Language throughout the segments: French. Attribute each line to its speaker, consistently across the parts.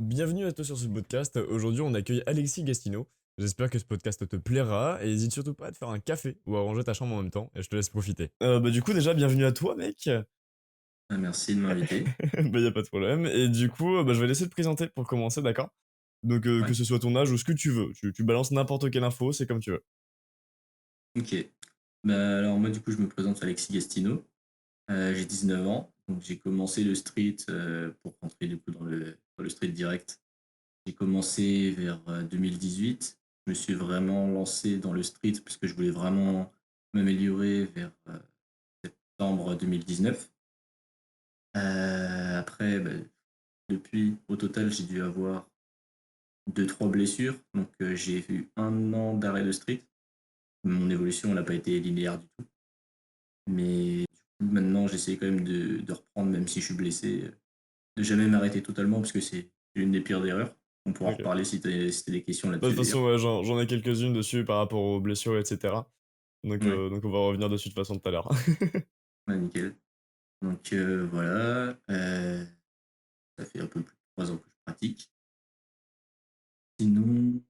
Speaker 1: Bienvenue à toi sur ce podcast. Aujourd'hui, on accueille Alexis Gastino. J'espère que ce podcast te plaira et n'hésite surtout pas à te faire un café ou à ranger ta chambre en même temps et je te laisse profiter. Du coup, déjà, bienvenue à toi, mec.
Speaker 2: Ah, merci de m'inviter.
Speaker 1: Y a pas de problème. Et du coup, je vais laisser te présenter pour commencer, d'accord? Donc, que
Speaker 2: Ouais,
Speaker 1: ce soit ton âge ou ce que tu veux. Tu balances n'importe quelle info, c'est comme tu veux.
Speaker 2: ok. Bah, alors moi du coup je me présente Alexis Gastino. J'ai 19 ans, donc j'ai commencé le street pour rentrer du coup dans le street direct. J'ai commencé vers 2018. Je me suis vraiment lancé dans le street parce que je voulais vraiment m'améliorer vers septembre 2019. Après, bah, depuis, au total, j'ai dû avoir deux, trois blessures. Donc j'ai eu un an d'arrêt de street. Mon évolution n'a pas été linéaire du tout. Mais du coup, maintenant, j'essaie quand même de reprendre, même si je suis blessé, de jamais m'arrêter totalement, parce que c'est une des pires erreurs. On pourra en
Speaker 1: Ok.
Speaker 2: reparler si t'as des questions
Speaker 1: De toute
Speaker 2: là-dessus d'ailleurs.
Speaker 1: façon, ouais, j'en ai quelques-unes dessus par rapport aux blessures, etc.
Speaker 2: Ouais,
Speaker 1: Donc on va revenir dessus de toute façon tout à l'heure.
Speaker 2: ouais, nickel. Donc voilà, ça fait un peu plus de 3 ans que je pratique. Sinon,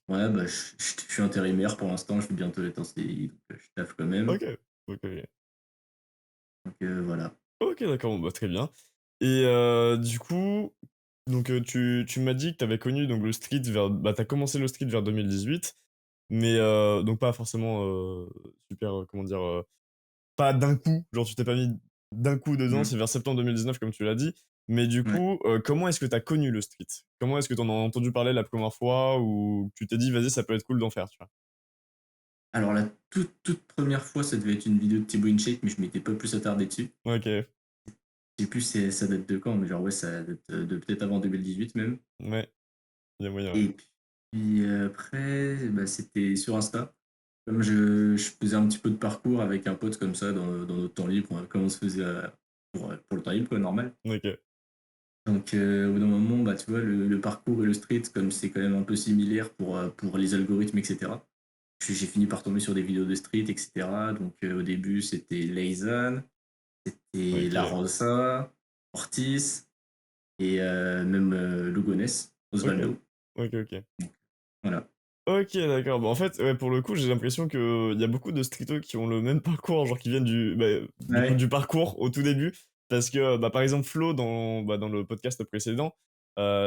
Speaker 2: ouais, bah, je suis intérimaire pour l'instant, je vais bientôt être en CDI, donc je taffe quand même.
Speaker 1: Ok. Ok. Ok.
Speaker 2: Donc voilà.
Speaker 1: Ok, d'accord, bon, très bien. Et du coup, tu m'as dit que tu avais connu donc le street vers tu commencé le street vers 2018, mais donc pas forcément, super, comment dire? Pas d'un coup, genre tu t'es pas mis d'un coup dedans,
Speaker 2: Mm,
Speaker 1: c'est vers septembre 2019 comme tu l'as dit. Mais du
Speaker 2: ouais.
Speaker 1: coup, comment est-ce que tu as connu le street? Comment est-ce que tu en as entendu parler la première fois ou tu t'es dit: «Vas-y, ça peut être cool d'en faire», tu vois?
Speaker 2: Alors la toute première fois, ça devait être une vidéo de Thibaut InShape, mais je m'étais pas plus attardé dessus.
Speaker 1: OK,
Speaker 2: Je sais plus ça date de quand, mais genre ouais, ça date de peut-être avant 2018 même.
Speaker 1: ouais, il y a moyen, ouais.
Speaker 2: Et puis après, bah, c'était sur Insta. Comme je faisais un petit peu de parcours avec un pote comme ça dans notre temps libre, comme on se faisait pour le temps libre, quoi, normal.
Speaker 1: OK,
Speaker 2: Donc au bout d'un moment, bah, tu vois, le parcours et le street, comme c'est quand même un peu similaire pour les algorithmes, etc. J'ai fini par tomber sur des vidéos de street, etc. Donc au début, c'était Leizan, c'était La
Speaker 1: OK,
Speaker 2: Rosa, Ortiz et même Lugones,
Speaker 1: OK,
Speaker 2: Osvaldo.
Speaker 1: OK, OK.
Speaker 2: Voilà.
Speaker 1: OK, d'accord. Bah, en fait, ouais, pour le coup, j'ai l'impression qu'il y a beaucoup de streetos qui ont le même parcours, genre qui viennent du coup,
Speaker 2: Ouais.
Speaker 1: du parcours au tout début. Parce que, par exemple, Flo, dans le podcast précédent,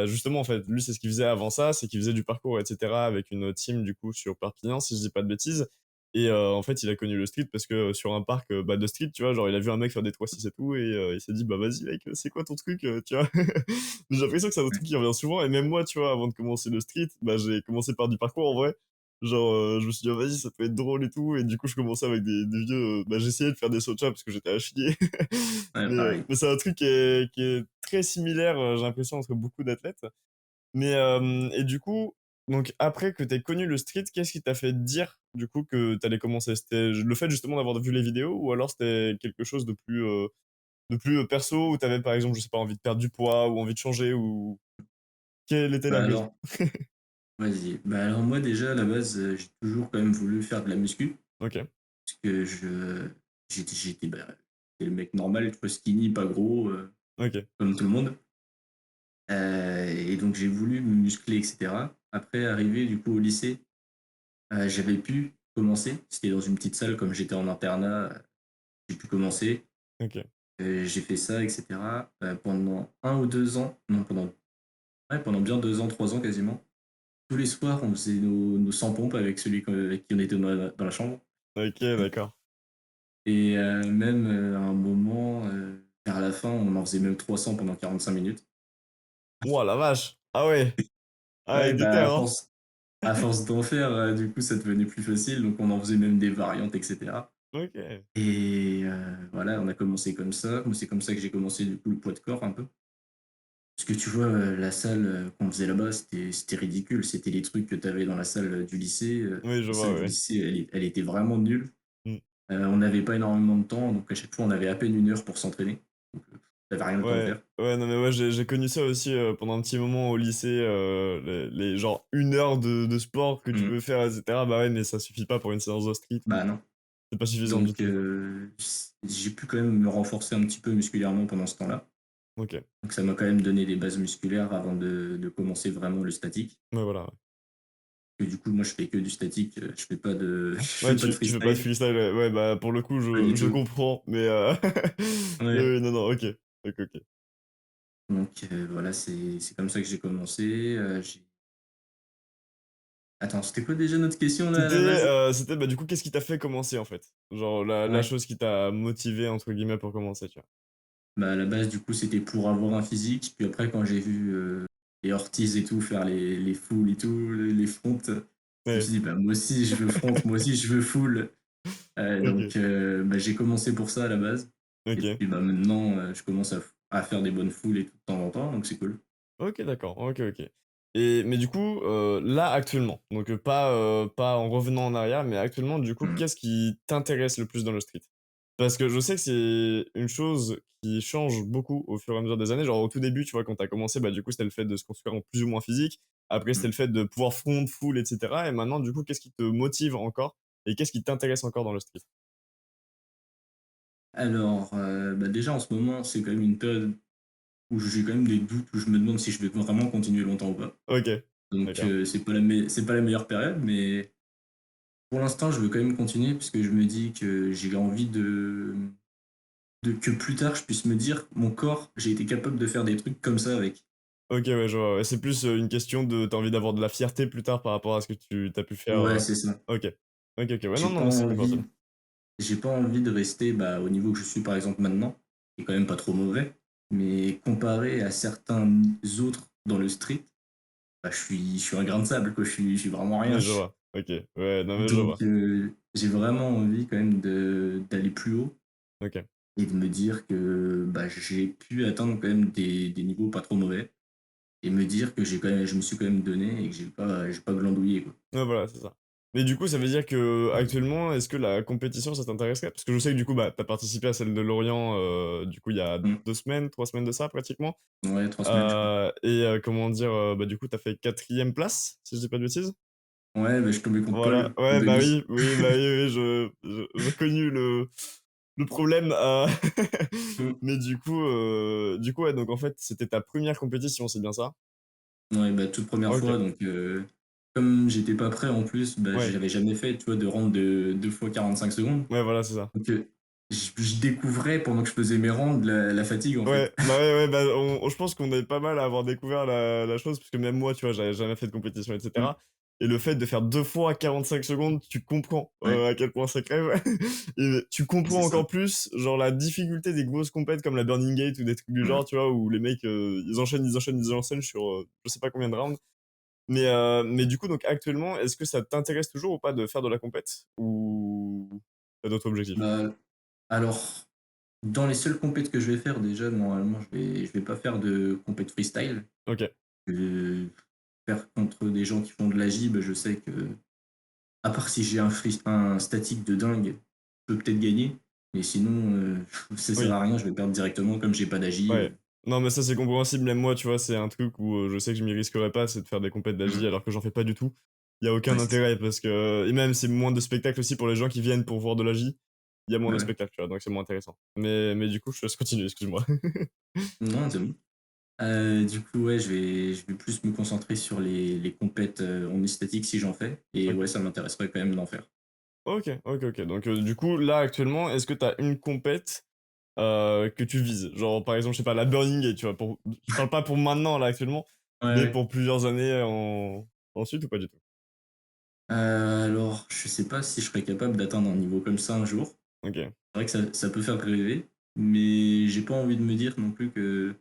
Speaker 1: justement, en fait, lui, c'est ce qu'il faisait avant ça, c'est qu'il faisait du parcours, et cetera, avec une team, du coup, sur Perpignan, si je dis pas de bêtises. Et en fait, il a connu le street parce que sur un parc, de street, tu vois, genre, il a vu un mec faire des 3-6 et tout, et il s'est dit: «Bah, vas-y, mec, c'est quoi ton truc?» Tu vois? J'ai l'impression que c'est un
Speaker 2: Ouais.
Speaker 1: truc qui revient souvent et même moi, tu vois, avant de commencer le street, j'ai commencé par du parcours en vrai. Genre, je me suis dit: «Ah vas-y, ça peut être drôle et tout» et du coup, je commençais avec des vieux, j'essayais de faire des sauts de chat parce que j'étais à chier.
Speaker 2: Ouais, pareil.
Speaker 1: Mais c'est un truc qui est très similaire, j'ai l'impression, entre beaucoup d'athlètes. Mais, et du coup, donc après que tu connu le street, qu'est-ce qui t'a fait dire, du coup, que tu allais commencer? C'était le fait justement d'avoir vu les vidéos ou alors c'était quelque chose de plus perso où tu avais, par exemple, je sais pas, envie de perdre du poids ou envie de changer ou quelle était
Speaker 2: Bah
Speaker 1: la raison?
Speaker 2: alors, vas-y. Bah alors moi déjà à la base, j'ai toujours quand même voulu faire de la muscu
Speaker 1: OK,
Speaker 2: parce que j'étais bah, j'étais le mec normal, tu vois, skinny, pas gros,
Speaker 1: OK,
Speaker 2: comme tout le monde. Et donc j'ai voulu me muscler, etc. Après, arrivé du coup au lycée, j'avais pu commencer. C'était dans une petite salle, comme j'étais en internat, j'ai pu commencer.
Speaker 1: OK.
Speaker 2: J'ai fait ça, etc. Pendant 1 ou 2 ans, non, pendant bien 2 ans, 3 ans quasiment. Tous les soirs, on faisait nos 100 pompes avec celui avec qui on était dans la chambre.
Speaker 1: OK, d'accord.
Speaker 2: Et même à un moment, vers la fin, on en faisait même 300 pendant 45 minutes.
Speaker 1: Ouah, la vache! Ah ouais! Ah ouais,
Speaker 2: Ouais,
Speaker 1: déter,
Speaker 2: bah,
Speaker 1: hein?
Speaker 2: à force d'en faire, du coup, ça devenait plus facile. Donc, on en faisait même des variantes, etc.
Speaker 1: OK.
Speaker 2: Et voilà, on a commencé comme ça. Moi, c'est comme ça que j'ai commencé, du coup, le poids de corps un peu. Parce que tu vois, la salle qu'on faisait là-bas, c'était ridicule. C'était les trucs que tu avais dans la salle du lycée.
Speaker 1: Oui, je
Speaker 2: La
Speaker 1: vois,
Speaker 2: salle du
Speaker 1: ouais.
Speaker 2: lycée, elle était vraiment nulle.
Speaker 1: Mmh.
Speaker 2: On n'avait pas énormément de temps, donc à chaque fois, on avait à peine 1 heure pour s'entraîner. Donc, t'avais rien le temps de
Speaker 1: Ouais,
Speaker 2: faire.
Speaker 1: ouais, non, mais ouais, j'ai connu ça aussi, pendant un petit moment au lycée, les genre 1 heure de sport que tu
Speaker 2: Mm.
Speaker 1: peux faire et cetera. Bah ouais, mais ça suffit pas pour une séance de street.
Speaker 2: Bah non.
Speaker 1: C'est pas suffisant du
Speaker 2: Donc,
Speaker 1: tout.
Speaker 2: j'ai pu quand même me renforcer un petit peu musculairement pendant ce temps-là.
Speaker 1: OK.
Speaker 2: Donc ça m'a quand même donné des bases musculaires avant de commencer vraiment le statique.
Speaker 1: Ouais, voilà, ouais.
Speaker 2: Et du coup, moi, je fais que du statique, je fais pas de je
Speaker 1: Ouais,
Speaker 2: fais pas de
Speaker 1: tu fais pas de
Speaker 2: freestyle,
Speaker 1: freestyle, ouais. Ouais, bah, pour le coup,
Speaker 2: pas du
Speaker 1: je
Speaker 2: tout.
Speaker 1: comprends, mais oui,
Speaker 2: Ouais,
Speaker 1: oui, non, non, OK. OK, OK.
Speaker 2: donc voilà, c'est comme ça que j'ai commencé, j'ai attends, c'était quoi déjà notre question là, à la base?
Speaker 1: C'était, bah, du coup, qu'est-ce qui t'a fait commencer, en fait? Genre la
Speaker 2: Ouais,
Speaker 1: chose qui t'a «motivé» entre guillemets pour commencer, tu vois?
Speaker 2: bah, à la base, du coup, c'était pour avoir un physique, puis après quand j'ai vu, les Ortiz et tout faire les fulls et tout, les fronts, je me
Speaker 1: Ouais,
Speaker 2: suis dit: «Bah, moi aussi je veux front, moi aussi je veux full».
Speaker 1: OK,
Speaker 2: Bah, j'ai commencé pour ça à la base et
Speaker 1: OK.
Speaker 2: puis, bah, maintenant, je commence à faire des bonnes foules et tout de temps en temps, donc c'est cool.
Speaker 1: OK, d'accord. OK, OK. Et mais du coup, là, actuellement, donc pas en revenant en arrière, mais actuellement, du coup,
Speaker 2: Mmh.
Speaker 1: qu'est-ce qui t'intéresse le plus dans le street? Parce que je sais que c'est une chose qui change beaucoup au fur et à mesure des années. Genre, au tout début, tu vois, quand tu as commencé, bah, du coup, c'était le fait de se construire en plus ou moins physique. Après,
Speaker 2: Mmh.
Speaker 1: c'était le fait de pouvoir front, full et cetera et maintenant, du coup, qu'est-ce qui te motive encore et qu'est-ce qui t'intéresse encore dans le street?
Speaker 2: Alors, bah, déjà en ce moment, c'est quand même une période où j'ai quand même des doutes, où je me demande si je vais vraiment continuer longtemps ou pas.
Speaker 1: OK,
Speaker 2: Donc,
Speaker 1: d'accord.
Speaker 2: c'est pas la meilleure période, mais pour l'instant, je veux quand même continuer puisque je me dis que j'ai envie de que plus tard, je puisse me dire: «Mon corps, j'ai été capable de faire des trucs comme ça avec».
Speaker 1: OK, ouais, je vois, ouais. C'est plus, une question de tu as envie d'avoir de la fierté plus tard par rapport à ce que tu as pu faire,
Speaker 2: Ouais, c'est ça.
Speaker 1: OK. OK, OK. Ouais, non,
Speaker 2: J'ai
Speaker 1: non,
Speaker 2: pas
Speaker 1: mais c'est compréhensible.
Speaker 2: envie j'ai pas envie de rester, bah, au niveau que je suis, par exemple, maintenant, qui est quand même pas trop mauvais, mais comparé à certains autres dans le street, bah, je suis un grain de sable, quoi, je suis vraiment rien.
Speaker 1: Ouais, je vois. OK. Ouais, non, mais je
Speaker 2: Donc
Speaker 1: vois.
Speaker 2: j'ai vraiment envie quand même d'aller plus haut
Speaker 1: OK.
Speaker 2: et de me dire que, bah, j'ai pu atteindre quand même des niveaux pas trop mauvais et me dire que je me suis quand même donné et que j'ai pas glandouillé, quoi.
Speaker 1: Ouais, voilà, c'est ça. Mais du coup, ça veut dire qu'actuellement, est-ce que la compétition, ça t'intéresserait? Parce que je sais que du coup, bah, tu as participé à celle de Lorient, du coup, il y a
Speaker 2: Mmh.
Speaker 1: 2 semaines, 3 semaines de ça, pratiquement.
Speaker 2: Ouais, 3 semaines, je crois.
Speaker 1: Comment dire? Bah, du coup, tu as fait 4e place, si je dis pas de bêtises?
Speaker 2: Ouais, bah, je suis tombé contre
Speaker 1: Voilà.
Speaker 2: Paul en
Speaker 1: Ouais, bah,
Speaker 2: demi.
Speaker 1: oui, oui, bah, oui, oui, j'ai connu le problème,
Speaker 2: Mmh.
Speaker 1: mais du coup, ouais, donc en fait, c'était ta première compétition, c'est bien ça?
Speaker 2: Ouais, bah, toute première
Speaker 1: OK.
Speaker 2: fois, donc comme j'étais pas prêt en plus, bah,
Speaker 1: Ouais.
Speaker 2: j'avais jamais fait, tu vois, de round de 2 fois 45 secondes.
Speaker 1: Ouais, voilà, c'est ça.
Speaker 2: Donc je découvrais pendant que je faisais mes rounds la fatigue, en fait.
Speaker 1: Ouais, bah, ouais, ouais, bah, je pense qu'on est pas mal à avoir découvert la chose, parce que même moi, tu vois, j'avais jamais fait de compétition et
Speaker 2: Mmh,
Speaker 1: cetera et le fait de faire 2 fois 45 secondes, tu comprends,
Speaker 2: ouais,
Speaker 1: à quel point ça crève et tu
Speaker 2: c'est
Speaker 1: comprends
Speaker 2: ça.
Speaker 1: encore plus, genre, la difficulté des grosses compètes comme la Burning Gate ou des trucs du
Speaker 2: Mmh.
Speaker 1: genre, tu vois? Où les mecs, ils enchaînent, ils enchaînent, ils enchaînent sur, je sais pas combien de rounds. Mais du coup, donc actuellement, est-ce que ça t'intéresse toujours ou pas de faire de la compète? Ou tu d'autres objectifs?
Speaker 2: Bah, alors, dans les seules compètes que je vais faire, déjà, normalement, je vais pas faire de compète freestyle.
Speaker 1: OK.
Speaker 2: Heu, Faire contre des gens qui font de la gym, je sais que à part si j'ai un statique de dingue, je peux peut-être gagner, mais sinon, ça sert
Speaker 1: Oui.
Speaker 2: à rien, je vais perdre directement comme j'ai pas d'agi,
Speaker 1: Ouais. Non, mais ça, c'est compréhensible. Même moi, tu vois, c'est un truc où, je sais que je m'y risquerais pas, c'est de faire des compètes d'AJ
Speaker 2: mmh,
Speaker 1: alors que j'en fais pas du tout. Il y a aucun
Speaker 2: ouais, c'est ça.
Speaker 1: intérêt parce que et même, c'est moins de spectacles aussi pour les gens qui viennent pour voir de l'AJ. Il y a moins de
Speaker 2: Ouais.
Speaker 1: spectacles, tu vois? Donc c'est moins intéressant. Mais du coup, je te laisse continuer, excuse-moi.
Speaker 2: Non, c'est bon. Du coup, ouais, je vais plus me concentrer sur les compètes, en statique si j'en fais et ouais,
Speaker 1: OK.
Speaker 2: ça m'intéresserait quand même d'en faire.
Speaker 1: OK, OK, OK. Donc du coup, là, actuellement, est-ce que tu as une compète, que tu vises? Genre, par exemple, je sais pas, la Burning Gate, tu vois? Je parle pas pour maintenant, là, actuellement,
Speaker 2: Ouais,
Speaker 1: mais
Speaker 2: ouais.
Speaker 1: pour plusieurs années ensuite ou pas du tout?
Speaker 2: Alors, je sais pas si je serais capable d'atteindre un niveau comme ça un jour.
Speaker 1: OK.
Speaker 2: C'est vrai que ça peut faire rêver, mais j'ai pas envie de me dire non plus que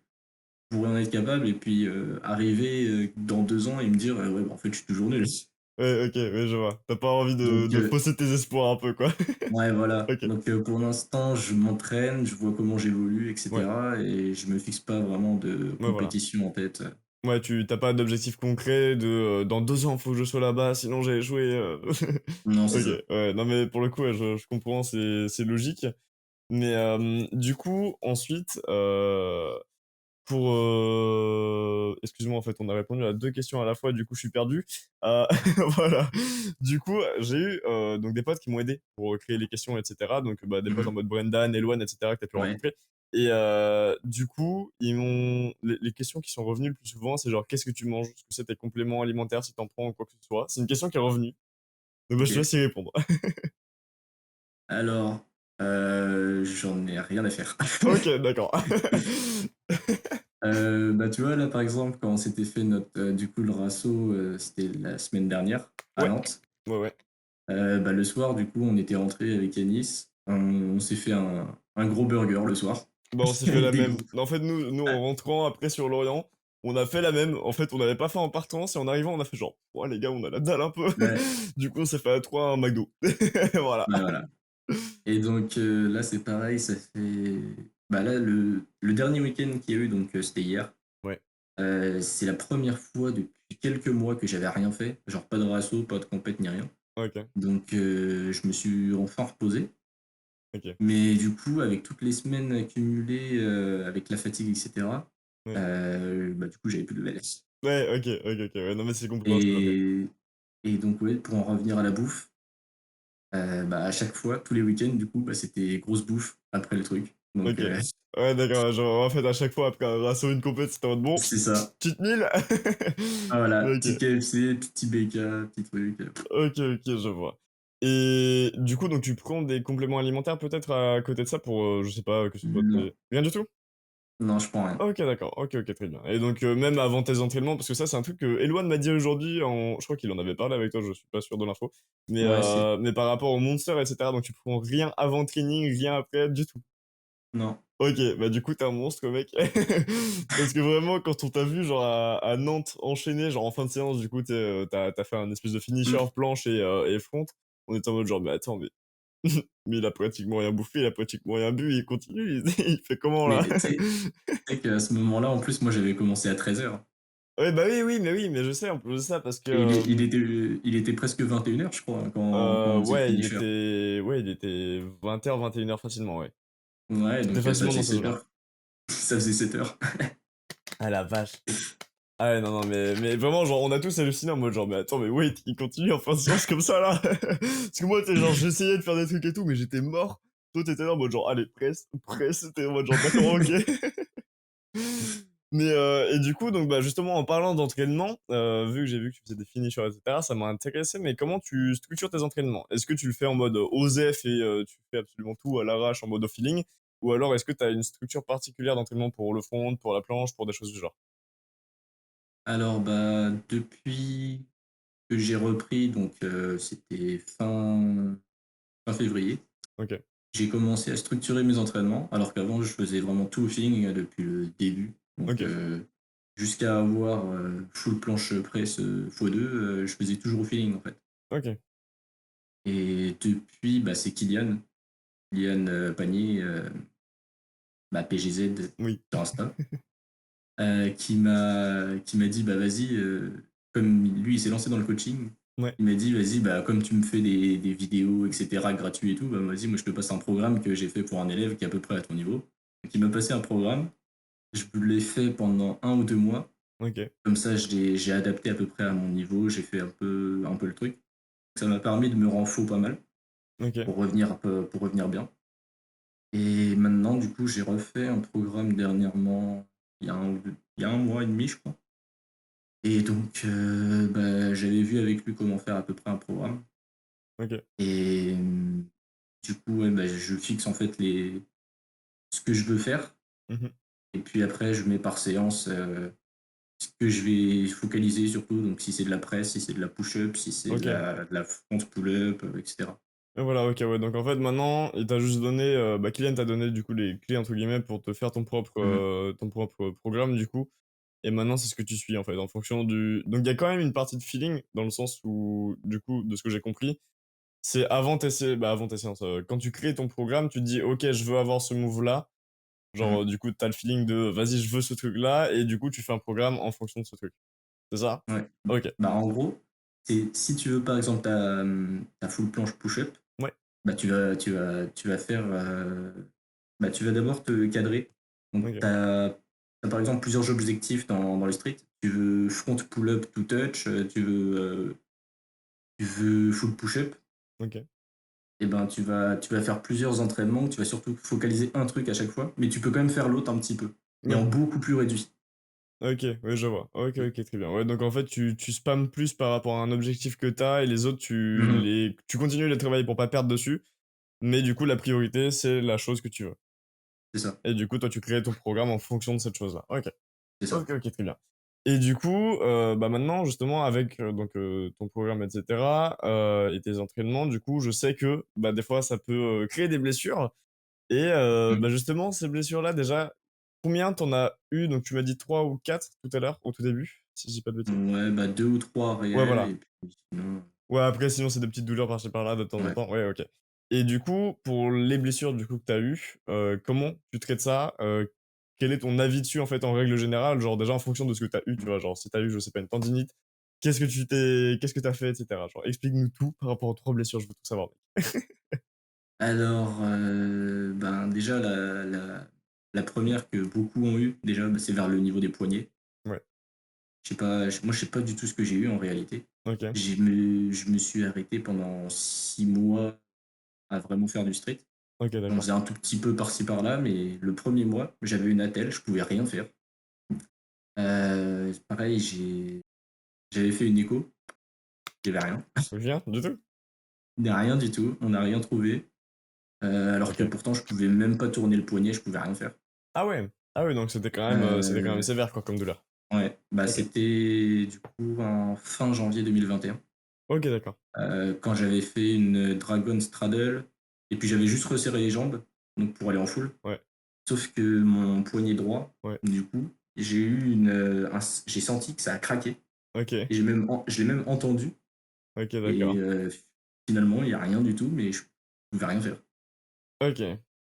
Speaker 2: je pourrais en être capable et puis, arriver, dans 2 ans et me dire: «Ouais, bah, en fait, je suis toujours nul».
Speaker 1: Ouais, OK, ouais, je vois. Tu pas envie de
Speaker 2: Donc,
Speaker 1: de fausser tes espoirs un peu, quoi.
Speaker 2: ouais, voilà.
Speaker 1: OK.
Speaker 2: Donc, pour l'instant, je m'entraîne, je vois comment j'évolue et
Speaker 1: Ouais,
Speaker 2: cetera et je me fixe pas vraiment de
Speaker 1: ouais, voilà.
Speaker 2: compétition en tête.
Speaker 1: Ouais, tu as pas d'objectif concret de, «Dans 2 ans, faut que je sois là-bas, sinon j'ai échoué»,
Speaker 2: Non, c'est
Speaker 1: OK,
Speaker 2: ça.
Speaker 1: ouais, non, mais pour le coup, ouais, je comprends, c'est logique. Mais, du coup, ensuite, excuse-moi, en fait, on a répondu à 2 questions à la fois, du coup, je suis perdu. Heu, voilà. Du coup, j'ai eu, donc des potes qui m'ont aidé pour, créer les questions et cetera. Donc, bah, des potes en
Speaker 2: Mmh.
Speaker 1: mode Brendan, Elwan et cetera que tu as pu
Speaker 2: Ouais.
Speaker 1: rencontrer. Et du coup, les questions qui sont revenues le plus souvent, c'est genre: «Qu'est-ce que tu manges? Est-ce que c'est tes compléments alimentaires, si t'en prends ou quoi que ce soit?» C'est une question qui est revenue, donc bah, je te
Speaker 2: OK.
Speaker 1: laisse y répondre.
Speaker 2: Alors, j'en ai rien à faire.
Speaker 1: OK, d'accord.
Speaker 2: Bah, tu vois, là, par exemple, quand on s'était fait notre, du coup, le rasso, c'était la semaine dernière à
Speaker 1: Ouais,
Speaker 2: Nantes.
Speaker 1: ouais, ouais.
Speaker 2: Bah, le soir, du coup, on était rentré avec Yanis. On s'est fait un gros burger le soir.
Speaker 1: Bah, on s'est fait la
Speaker 2: Des
Speaker 1: même.
Speaker 2: gros.
Speaker 1: En fait, nous
Speaker 2: Ouais,
Speaker 1: en rentrant après sur Lorient, on a fait la même. En fait, on n'avait pas faim en partant, c'est en arrivant, on a fait genre: «Ouais les gars, on a la dalle un peu».
Speaker 2: ouais,
Speaker 1: Du coup, on s'est fait à 3 un McDo. Voilà.
Speaker 2: bah, voilà. Et donc, là, c'est pareil, ça fait bah, là, le dernier week-end qu'il y a eu, donc, c'était hier.
Speaker 1: Ouais,
Speaker 2: C'est la première fois depuis quelques mois que j'avais rien fait, genre pas de rasso, pas de compète ni rien.
Speaker 1: OK,
Speaker 2: Donc, je me suis enfin reposé.
Speaker 1: OK.
Speaker 2: Mais du coup, avec toutes les semaines accumulées, avec la fatigue et cetera,
Speaker 1: Ouais.
Speaker 2: bah, du coup, j'avais plus de VLS.
Speaker 1: Ouais, OK, OK, OK. Ouais, non mais c'est compréhensible, OK.
Speaker 2: Et et donc ouais, pour en revenir à la bouffe, bah, à chaque fois, tous les week-ends, du coup, bah, c'était grosse bouffe après le truc. Donc,
Speaker 1: OK. Ouais, d'accord, ouais, genre, en fait, à chaque fois après un rasso, une compète, c'était en mode: «Bon,
Speaker 2: c'est ça.
Speaker 1: petite meal?»
Speaker 2: Ah voilà, petit
Speaker 1: OK.
Speaker 2: KFC, petit BK, petit truc,
Speaker 1: OK, OK, je vois. Et du coup, donc tu prends des compléments alimentaires peut-être à côté de ça pour, je sais pas, que ce soit
Speaker 2: non,
Speaker 1: tes rien du tout?
Speaker 2: non, je prends rien.
Speaker 1: OK, d'accord. OK, OK, très bien. Et donc, même avant tes entraînements, parce que ça, c'est un truc que Elouane m'a dit aujourd'hui en je crois qu'il en avait parlé avec toi, je suis pas sûr de l'info.
Speaker 2: Ouais, si.
Speaker 1: Mais par rapport au Monster et cetera, donc tu prends rien avant training, rien après, du tout?
Speaker 2: Non.
Speaker 1: OK, bah, du coup, tu es un monstre, mec. Parce que vraiment, quand on t'a vu, genre, à Nantes, enchaîner, genre, en fin de séance, du coup, tu sais, tu fait un espèce de finisher
Speaker 2: Mmh.
Speaker 1: planche et front. On était en mode genre: «Mais attends, mais mais il a pratiquement rien bouffé, il a pratiquement rien bu, il continue, il fait comment
Speaker 2: Mais
Speaker 1: là?»
Speaker 2: tu sais qu'à ce moment-là, en plus, moi, j'avais commencé à 13h.
Speaker 1: Ouais, bah, oui, mais je sais en plus de ça parce que,
Speaker 2: Et il était presque 21h, je crois, quand on faisait le
Speaker 1: ouais,
Speaker 2: finisher.
Speaker 1: il était 20h-21h facilement, ouais.
Speaker 2: Ouais,
Speaker 1: C'était
Speaker 2: donc, ça
Speaker 1: facilement
Speaker 2: faisait
Speaker 1: dans ces
Speaker 2: 7
Speaker 1: eaux-là.
Speaker 2: heures. Ça faisait 7 heures.
Speaker 1: Ah la vache! Ah ouais, non, non, mais vraiment, genre, on a tous halluciné en mode genre: «Mais attends, mais wait, il continue en fin de séance comme ça là?» Parce que moi, tu sais, genre, j'essayais de faire des trucs et tout, mais j'étais mort. Toi, t'étais là en mode genre: «Allez, presse, presse». Tu en mode genre: «D'accord, OK». Mais et du coup, donc bah, justement, en parlant d'entraînement, vu que j'ai vu que tu faisais des finishers et cetera, ça m'a intéressé, mais comment tu structures tes entraînements? Est-ce que tu le fais en mode, OSEF et tu fais absolument tout à l'arrache en mode au feeling? Ou alors est-ce que tu as une structure particulière d'entraînement pour le front, pour la planche, pour des choses du genre?
Speaker 2: Alors, bah, depuis que j'ai repris, donc, c'était fin février,
Speaker 1: OK,
Speaker 2: j'ai commencé à structurer mes entraînements, alors qu'avant, je faisais vraiment tout au feeling, depuis le début. Donc,
Speaker 1: OK,
Speaker 2: jusqu'à avoir, full planche presse, x2, je faisais toujours au feeling, en fait.
Speaker 1: OK,
Speaker 2: Et depuis, bah, c'est Kylian, Panier, bah, PGZ
Speaker 1: oui.
Speaker 2: sur Insta, qui m'a dit: «Bah, vas-y», comme lui, il s'est lancé dans le coaching,
Speaker 1: Ouais,
Speaker 2: il m'a dit: «Vas-y, bah, comme tu me fais des vidéos et cetera gratuits et tout, bah, vas-y, moi, je te passe un programme que j'ai fait pour un élève qui est à peu près à ton niveau». Donc il m'a passé un programme, je l'ai fait pendant 1 ou 2 mois,
Speaker 1: OK,
Speaker 2: comme ça j'ai adapté à peu près à mon niveau, j'ai fait un peu le truc. Ça m'a permis de me renfo pas mal
Speaker 1: OK,
Speaker 2: pour revenir bien. Et maintenant, du coup, j'ai refait un programme dernièrement, il y a un mois et demi, je crois. Et donc, bah, j'avais vu avec lui comment faire à peu près un programme.
Speaker 1: OK.
Speaker 2: Et du coup, ouais, bah, je fixe en fait ce que je veux faire.
Speaker 1: Mmh.
Speaker 2: Et puis après, je mets par séance, ce que je vais focaliser surtout. Donc, si c'est de la presse, si c'est de la push-up, si c'est de
Speaker 1: OK.
Speaker 2: la front pull-up, etc.
Speaker 1: Et voilà, OK, ouais, donc en fait, maintenant, il t'a juste donné, bah, Kylian t'a donné, du coup, «les clés» entre guillemets pour te faire
Speaker 2: Mhm.
Speaker 1: ton propre programme, du coup. Et maintenant, c'est ce que tu suis, en fait, en fonction du donc il y a quand même une partie de feeling, dans le sens où, du coup, de ce que j'ai compris, c'est avant tes séances, quand tu crées ton programme, tu te dis: «OK, je veux avoir ce move-là». Genre,
Speaker 2: Mhm.
Speaker 1: du coup, tu as le feeling de: «Vas-y, je veux ce truc-là» et du coup, tu fais un programme en fonction de ce truc. C'est ça?
Speaker 2: Ouais.
Speaker 1: OK.
Speaker 2: Bah, en gros, c'est si tu veux par exemple ta full planche push-up,
Speaker 1: Ouais,
Speaker 2: bah, tu vas faire, bah, tu vas d'abord te cadrer. Donc
Speaker 1: OK,
Speaker 2: tu as par exemple plusieurs objectifs dans le street. Tu veux front pull-up to touch, tu veux full push-up.
Speaker 1: OK.
Speaker 2: et ben, tu vas faire plusieurs entraînements, tu vas surtout focaliser un truc à chaque fois, mais tu peux quand même faire l'autre un petit peu, mais
Speaker 1: Ouais.
Speaker 2: en beaucoup plus réduit.
Speaker 1: OK, ouais, je vois. OK, OK, très bien. Ouais, donc en fait, tu spammes plus par rapport à un objectif que t'as et les autres,
Speaker 2: Mmh.
Speaker 1: tu continues de les travailler pour pas perdre dessus, mais du coup, la priorité, c'est la chose que tu veux
Speaker 2: C'est ça,
Speaker 1: et du coup, toi, tu crées ton programme en fonction de cette chose-là. OK.
Speaker 2: c'est ça.
Speaker 1: OK, OK, très bien et du coup, bah, maintenant, justement, avec, ton programme et cetera, et tes entraînements, du coup, je sais que, bah, des fois, ça peut, créer des blessures et
Speaker 2: Mmh.
Speaker 1: bah, justement, ces blessures-là, déjà, combien t'en as eu? Donc tu m'as dit 3 ou 4 tout à l'heure, au tout début, si je dis pas de bêtises?
Speaker 2: Ouais, bah, 2 ou 3
Speaker 1: Ouais,
Speaker 2: réels
Speaker 1: voilà.
Speaker 2: et puis sinon
Speaker 1: Ouais, après sinon c'est des petites douleurs par-ci par-là de temps en
Speaker 2: ouais.
Speaker 1: temps. Ouais, OK. Et du coup, pour les blessures du coup que tu as eues, comment tu traites ça? Quel est ton avis dessus en fait en règle générale? Genre déjà en fonction de ce que tu as eu, tu vois? Genre si tu as eu, je sais pas, une tendinite, qu'est-ce que tu as fait et cetera? Genre explique-nous tout par rapport aux 3 blessures, je veux tout savoir mec.
Speaker 2: Alors, ben, déjà la 1re que beaucoup ont eu, déjà, bah, c'est vers le niveau des poignets.
Speaker 1: Ouais,
Speaker 2: Je sais pas, moi, je sais pas du tout ce que j'ai eu en réalité.
Speaker 1: OK.
Speaker 2: Je me suis arrêté pendant 6 mois à vraiment faire du street.
Speaker 1: OK,
Speaker 2: J'en
Speaker 1: d'accord.
Speaker 2: faisais un tout petit peu par-ci par-là, mais le premier mois, j'avais une attelle, je pouvais rien faire. Pareil, j'avais fait une écho, il y avait rien.
Speaker 1: Rien du tout?
Speaker 2: Il y a rien du tout, on n'a rien trouvé, alors que
Speaker 1: OK.
Speaker 2: pourtant je pouvais même pas tourner le poignet, je pouvais rien faire.
Speaker 1: Ah ouais! Ah ouais, donc c'était quand même
Speaker 2: Heu,
Speaker 1: sévère quoi comme douleur?
Speaker 2: ouais, bah,
Speaker 1: OK.
Speaker 2: c'était du coup en fin janvier 2021,
Speaker 1: OK, d'accord.
Speaker 2: quand j'avais fait une dragon straddle et puis j'avais juste resserré les jambes, donc pour aller en full.
Speaker 1: Ouais,
Speaker 2: Sauf que mon poignet droit,
Speaker 1: ouais.
Speaker 2: du coup, j'ai eu une, j'ai senti que ça a craqué
Speaker 1: OK.
Speaker 2: et je l'ai même entendu
Speaker 1: OK,
Speaker 2: et
Speaker 1: d'accord.
Speaker 2: finalement, il y a rien du tout, mais je pouvais rien faire.
Speaker 1: OK.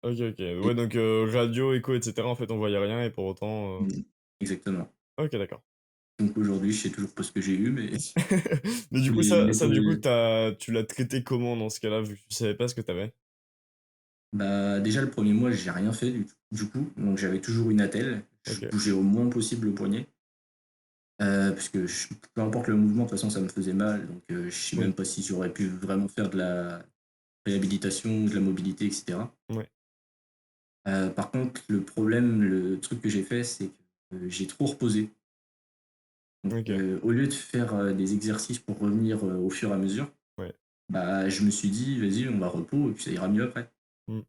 Speaker 1: OK, OK.
Speaker 2: Et
Speaker 1: Ouais, donc radio, écho et cetera, en fait, on voyait rien et pour autant,
Speaker 2: exactement.
Speaker 1: OK, d'accord.
Speaker 2: Donc aujourd'hui, je sais toujours pas ce que j'ai eu, mais
Speaker 1: Mais du coup,
Speaker 2: les
Speaker 1: ça du coup,
Speaker 2: nettoyer.
Speaker 1: tu l'as traité comment dans ce cas-là, vu que tu savais pas ce que tu avais?
Speaker 2: Bah, déjà le premier mois, j'ai rien fait du coup, donc j'avais toujours une attelle, je
Speaker 1: OK.
Speaker 2: bougeais au moins possible le poignet, parce que peu importe le mouvement, de toute façon, ça me faisait mal, donc je sais même
Speaker 1: Oui.
Speaker 2: pas si j'aurais pu vraiment faire de la réhabilitation, de la mobilité, et cetera.
Speaker 1: Ouais.
Speaker 2: Par contre, le problème, le truc que j'ai fait, c'est que, j'ai trop reposé. Donc,
Speaker 1: OK.
Speaker 2: au lieu de faire, des exercices pour revenir, au fur et à mesure,
Speaker 1: Ouais.
Speaker 2: bah, je me suis dit: «Vas-y, on va repos et puis ça ira mieux après».
Speaker 1: Mmh.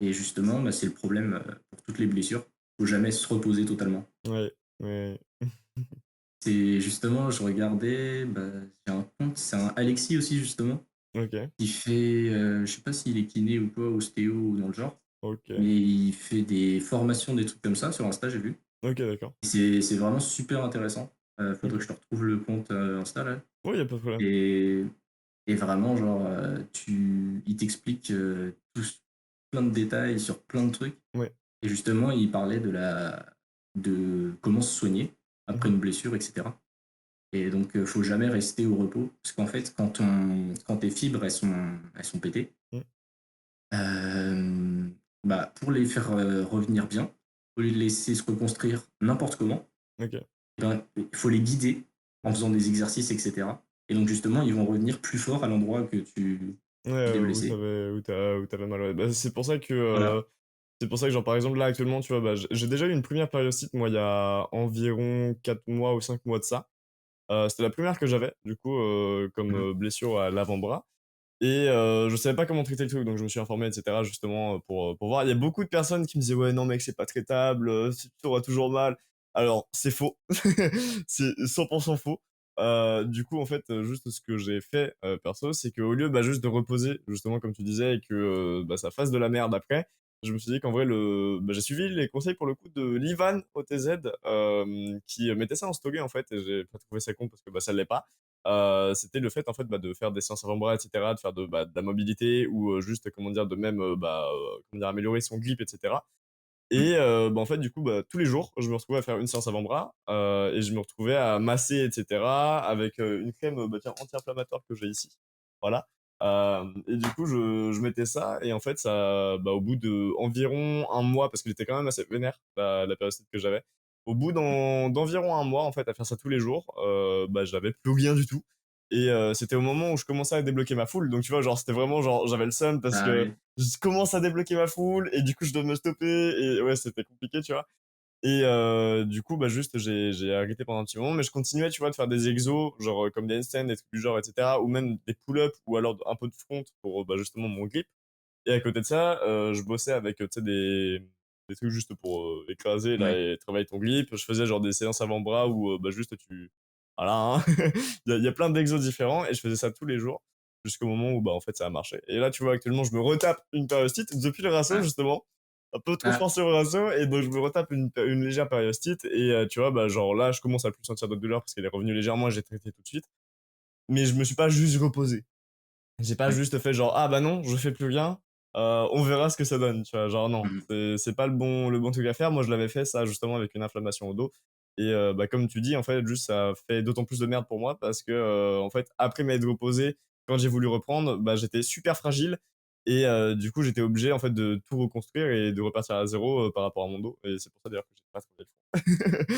Speaker 2: Et justement, bah, c'est le problème, pour toutes les blessures. Faut jamais se reposer totalement.
Speaker 1: Ouais. Ouais.
Speaker 2: C'est justement, je regardais, bah, j'ai un compte, c'est un Alexis aussi justement,
Speaker 1: OK.
Speaker 2: qui fait, je sais pas s'il est kiné ou quoi, ostéo ou dans le genre,
Speaker 1: OK.
Speaker 2: mais il fait des formations, des trucs comme ça sur Insta, j'ai vu.
Speaker 1: OK, d'accord.
Speaker 2: C'est vraiment super intéressant. Faudrait que
Speaker 1: OK.
Speaker 2: je te retrouve le compte, Insta là
Speaker 1: Oui, y a pas de problème.
Speaker 2: et vraiment genre, il t'explique, plein de détails sur plein de trucs
Speaker 1: Ouais.
Speaker 2: et justement il parlait de comment se soigner après
Speaker 1: Mmh.
Speaker 2: une blessure et cetera et donc faut jamais rester au repos parce qu'en fait quand tes fibres elles sont pétées,
Speaker 1: Mmh.
Speaker 2: bah, pour les faire, revenir bien, au lieu de les laisser se reconstruire n'importe comment,
Speaker 1: OK.
Speaker 2: ben, il faut les guider en faisant des exercices, et cetera. Et donc justement, ils vont revenir plus fort à l'endroit que tu
Speaker 1: Ouais,
Speaker 2: t'es blessé.
Speaker 1: où tu mal, ouais. Bah,
Speaker 2: Voilà.
Speaker 1: c'est pour ça que genre, par exemple, là, actuellement, tu vois, bah, j'ai déjà eu une première périostite, moi, il y a environ 4 mois ou 5 mois de ça. C'était la première que j'avais, du coup, comme,
Speaker 2: Mmh.
Speaker 1: blessure à l'avant-bras et je savais pas comment traiter le truc, donc je me suis informé et cetera, justement, pour voir. Il y a beaucoup de personnes qui me disaient: «Ouais, non, mec, c'est pas traitable, tu auras toujours mal». Alors, c'est faux. C'est 100 faux. Du coup, en fait, juste ce que j'ai fait, perso, c'est qu'au lieu, bah, juste de reposer, justement, comme tu disais et que, bah, ça fasse de la merde après, je me suis dit qu'en vrai j'ai suivi les conseils pour le coup de l'Ivan OTZ, qui, mettait ça en story en fait et j'ai pas trouvé ça con parce que, bah, ça l'est pas. C'était le fait en fait, bah, de faire des séances avant-bras et cetera, de faire de la mobilité ou, juste comment dire? De même, comment dire? Améliorer son grip et cetera
Speaker 2: Mmh.
Speaker 1: et bah, en fait, du coup, bah, tous les jours, je me retrouvais à faire une séance avant-bras, et je me retrouvais à masser et cetera avec, une crème, bah, tiens, anti-inflammatoire que j'ai ici. Voilà, et du coup, je mettais ça et en fait, ça bah, au bout d'environ un mois, parce qu'il était quand même assez vénère, la périostite que j'avais. Au bout d'environ un mois, en fait, à faire ça tous les jours, bah, j'avais plus rien du tout Et c'était au moment où je commençais à débloquer ma foule. Donc tu vois, genre c'était vraiment genre j'avais le seum parce
Speaker 2: Ah
Speaker 1: que
Speaker 2: oui.
Speaker 1: je commence à débloquer ma foule et du coup je dois me stopper et ouais, c'était compliqué, tu vois. Et du coup, bah juste j'ai arrêté pendant un petit moment, mais je continuais, tu vois, de faire des exos, genre comme des handstands, des trucs du genre, etc. Ou même des pull-ups ou alors un peu de front pour bah, justement mon grip. Et à côté de ça, je bossais avec, tu sais, des trucs juste pour écraser là,
Speaker 2: Ouais.
Speaker 1: et travailler ton grip. Je faisais genre des séances avant-bras où bah, juste tu... Voilà, hein. Il y a plein d'exos différents et je faisais ça tous les jours jusqu'au moment où bah, en fait ça a marché. Et là, tu vois, actuellement, je me retape une périostite depuis le rasso,
Speaker 2: Ah.
Speaker 1: justement. Un peu trop
Speaker 2: Ah.
Speaker 1: forcé au rasso et donc je me retape une légère périostite et tu vois, bah, genre là, je commence à plus sentir de douleur parce qu'elle est revenue légèrement et j'ai traité tout de suite. Mais je me suis pas juste reposé. J'ai pas
Speaker 2: Ouais.
Speaker 1: juste fait genre ah bah non, je fais plus rien, on verra ce que ça donne, tu vois? Genre non,
Speaker 2: Mmh.
Speaker 1: c'est pas le bon truc à faire. Moi, je l'avais fait ça justement avec une inflammation au dos et bah, comme tu dis, en fait, juste ça fait d'autant plus de merde pour moi parce que, en fait, après m'être reposé, quand j'ai voulu reprendre, bah, j'étais super fragile et du coup, j'étais obligé, en fait, de tout reconstruire et de repartir à 0 par rapport à mon dos et c'est pour ça d'ailleurs que j'ai pas trouvé le fond.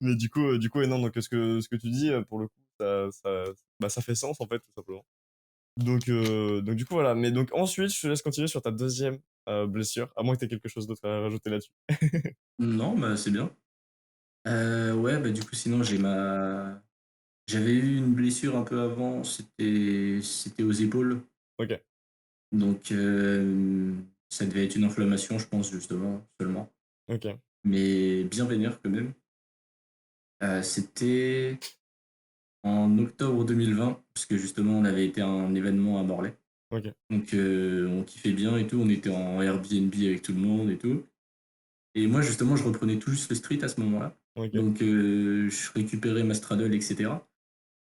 Speaker 1: Mais du coup et non, donc ce que tu dis, pour le coup, ça fait sens, en fait, tout simplement. Donc du coup, voilà. Mais donc ensuite, je te laisse continuer sur ta deuxième blessure, à moins que tu aies quelque chose d'autre à rajouter là-dessus.
Speaker 2: Non, bah, c'est bien. Ouais, bah, du coup, sinon j'avais eu une blessure un peu avant, c'était aux épaules.
Speaker 1: Ok,
Speaker 2: Donc ça devait être une inflammation, je pense, justement, seulement.
Speaker 1: ok,
Speaker 2: Mais bien vénère quand même. C'était en octobre 2020, parce que justement, on avait été à un événement à Morlaix.
Speaker 1: ok,
Speaker 2: Donc on kiffait bien et tout, on était en Airbnb avec tout le monde et tout. Et moi, justement, je reprenais tout juste le street à ce moment-là.
Speaker 1: ok,
Speaker 2: Donc je récupérais ma straddle, etc.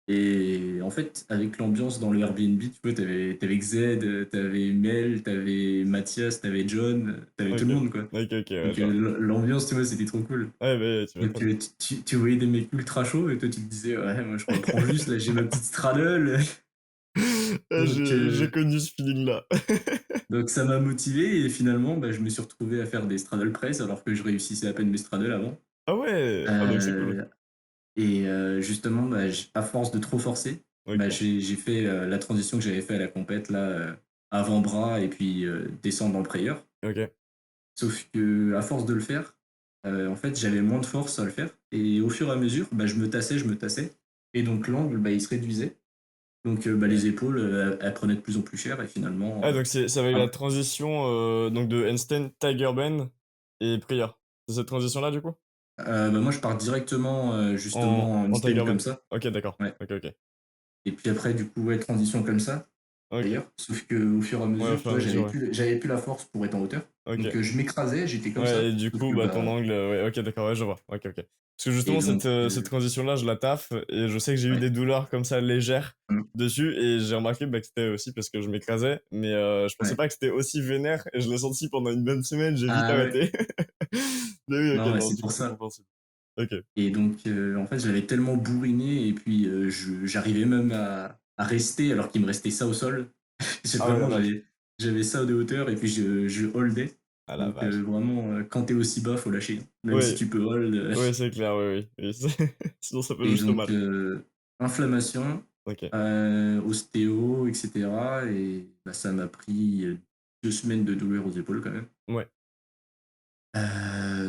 Speaker 2: Et en fait, avec l'ambiance dans le Airbnb, tu vois, t'avais Xed, t'avais Mel, t'avais Mathias, t'avais John, t'avais tout
Speaker 1: ok,
Speaker 2: le monde, quoi.
Speaker 1: ok, ok, ouais,
Speaker 2: Donc
Speaker 1: genre.
Speaker 2: l'ambiance, tu vois, c'était trop cool.
Speaker 1: Ouais, bah, tu
Speaker 2: Donc
Speaker 1: m'étonnes.
Speaker 2: tu voyais des mecs ultra chauds et toi, tu te disais, ouais, moi, je reprends juste, là, j'ai ma petite straddle.
Speaker 1: Ah,
Speaker 2: Donc,
Speaker 1: j'ai connu ce feeling-là.
Speaker 2: donc ça m'a motivé et finalement, bah, je me suis retrouvé à faire des straddle press alors que je réussissais à peine mes straddles avant.
Speaker 1: Ah ouais, ah donc c'est cool.
Speaker 2: Euh, Et justement, bah, à force de trop forcer, bah,
Speaker 1: Ok,
Speaker 2: j'ai fait la transition que j'avais fait à la compète, là, avant-bras et puis descendre dans le prayeur.
Speaker 1: ok.
Speaker 2: Sauf que à force de le faire, en fait, j'avais moins de force à le faire. Et au fur et à mesure, bah, je me tassais, je me tassais. Et donc l'angle, bah, il se réduisait. Donc bah, les
Speaker 1: Ouais.
Speaker 2: épaules, elles prenaient de plus en plus cher. Et finalement,
Speaker 1: Ah donc c'est avec la
Speaker 2: ah,
Speaker 1: transition donc de handstand, tiger bend et prière. C'est cette transition-là du coup?
Speaker 2: bah, moi, je pars directement,
Speaker 1: En,
Speaker 2: justement, en
Speaker 1: en
Speaker 2: stand
Speaker 1: tiger
Speaker 2: comme
Speaker 1: bend.
Speaker 2: ça.
Speaker 1: Ok, d'accord.
Speaker 2: Ouais.
Speaker 1: Ok, ok.
Speaker 2: Et puis après, du coup, ouais, transition comme ça.
Speaker 1: Ok.
Speaker 2: D'ailleurs. Sauf qu'au fur et à
Speaker 1: Ouais, au
Speaker 2: mesure, tu
Speaker 1: fur et à
Speaker 2: vois,
Speaker 1: mesure, ouais.
Speaker 2: j'avais plus la force pour être en hauteur. Donc
Speaker 1: Ok.
Speaker 2: je m'écrasais, j'étais comme
Speaker 1: Ouais,
Speaker 2: ça.
Speaker 1: et du
Speaker 2: Sauf
Speaker 1: coup,
Speaker 2: que
Speaker 1: bah, ton
Speaker 2: bah.
Speaker 1: angle, ouais, ok, d'accord, ouais, je vois. Ok, ok. Parce que
Speaker 2: Et
Speaker 1: justement, cette,
Speaker 2: donc.
Speaker 1: cette transition-là, je la taffe, et je sais que j'ai eu
Speaker 2: Ouais.
Speaker 1: des douleurs comme ça légères
Speaker 2: Mm.
Speaker 1: dessus, et j'ai remarqué bah, que c'était aussi parce que je m'écrasais, mais je pensais
Speaker 2: Ouais.
Speaker 1: pas que c'était aussi vénère, et je l'ai senti pendant une bonne semaine, j'ai vite
Speaker 2: Ah ouais.
Speaker 1: arrêté. Mais oui, ok,
Speaker 2: Non, mais
Speaker 1: non,
Speaker 2: c'est
Speaker 1: du coup,
Speaker 2: pour
Speaker 1: c'est
Speaker 2: ça.
Speaker 1: compréhensible. Ok.
Speaker 2: Et donc, en fait, je l'avais tellement bourriné, et puis j'arrivais même à rester alors qu'il me restait ça au sol.
Speaker 1: Ah ouais, la
Speaker 2: Vraiment,
Speaker 1: vache.
Speaker 2: j'avais ça de hauteur, et puis je holdais.
Speaker 1: Ah la
Speaker 2: Donc,
Speaker 1: vache.
Speaker 2: vraiment, quand t'es aussi bas, faut lâcher. Même si
Speaker 1: Oui,
Speaker 2: tu peux hold.
Speaker 1: oui, c'est clair, oui, oui. Oui. Sinon, ça fait
Speaker 2: Et
Speaker 1: juste
Speaker 2: donc,
Speaker 1: mal.
Speaker 2: inflammation,
Speaker 1: Ok.
Speaker 2: ostéo, etc. Et bah, ça m'a pris 2 semaines de douleur aux épaules quand même.
Speaker 1: Ouais.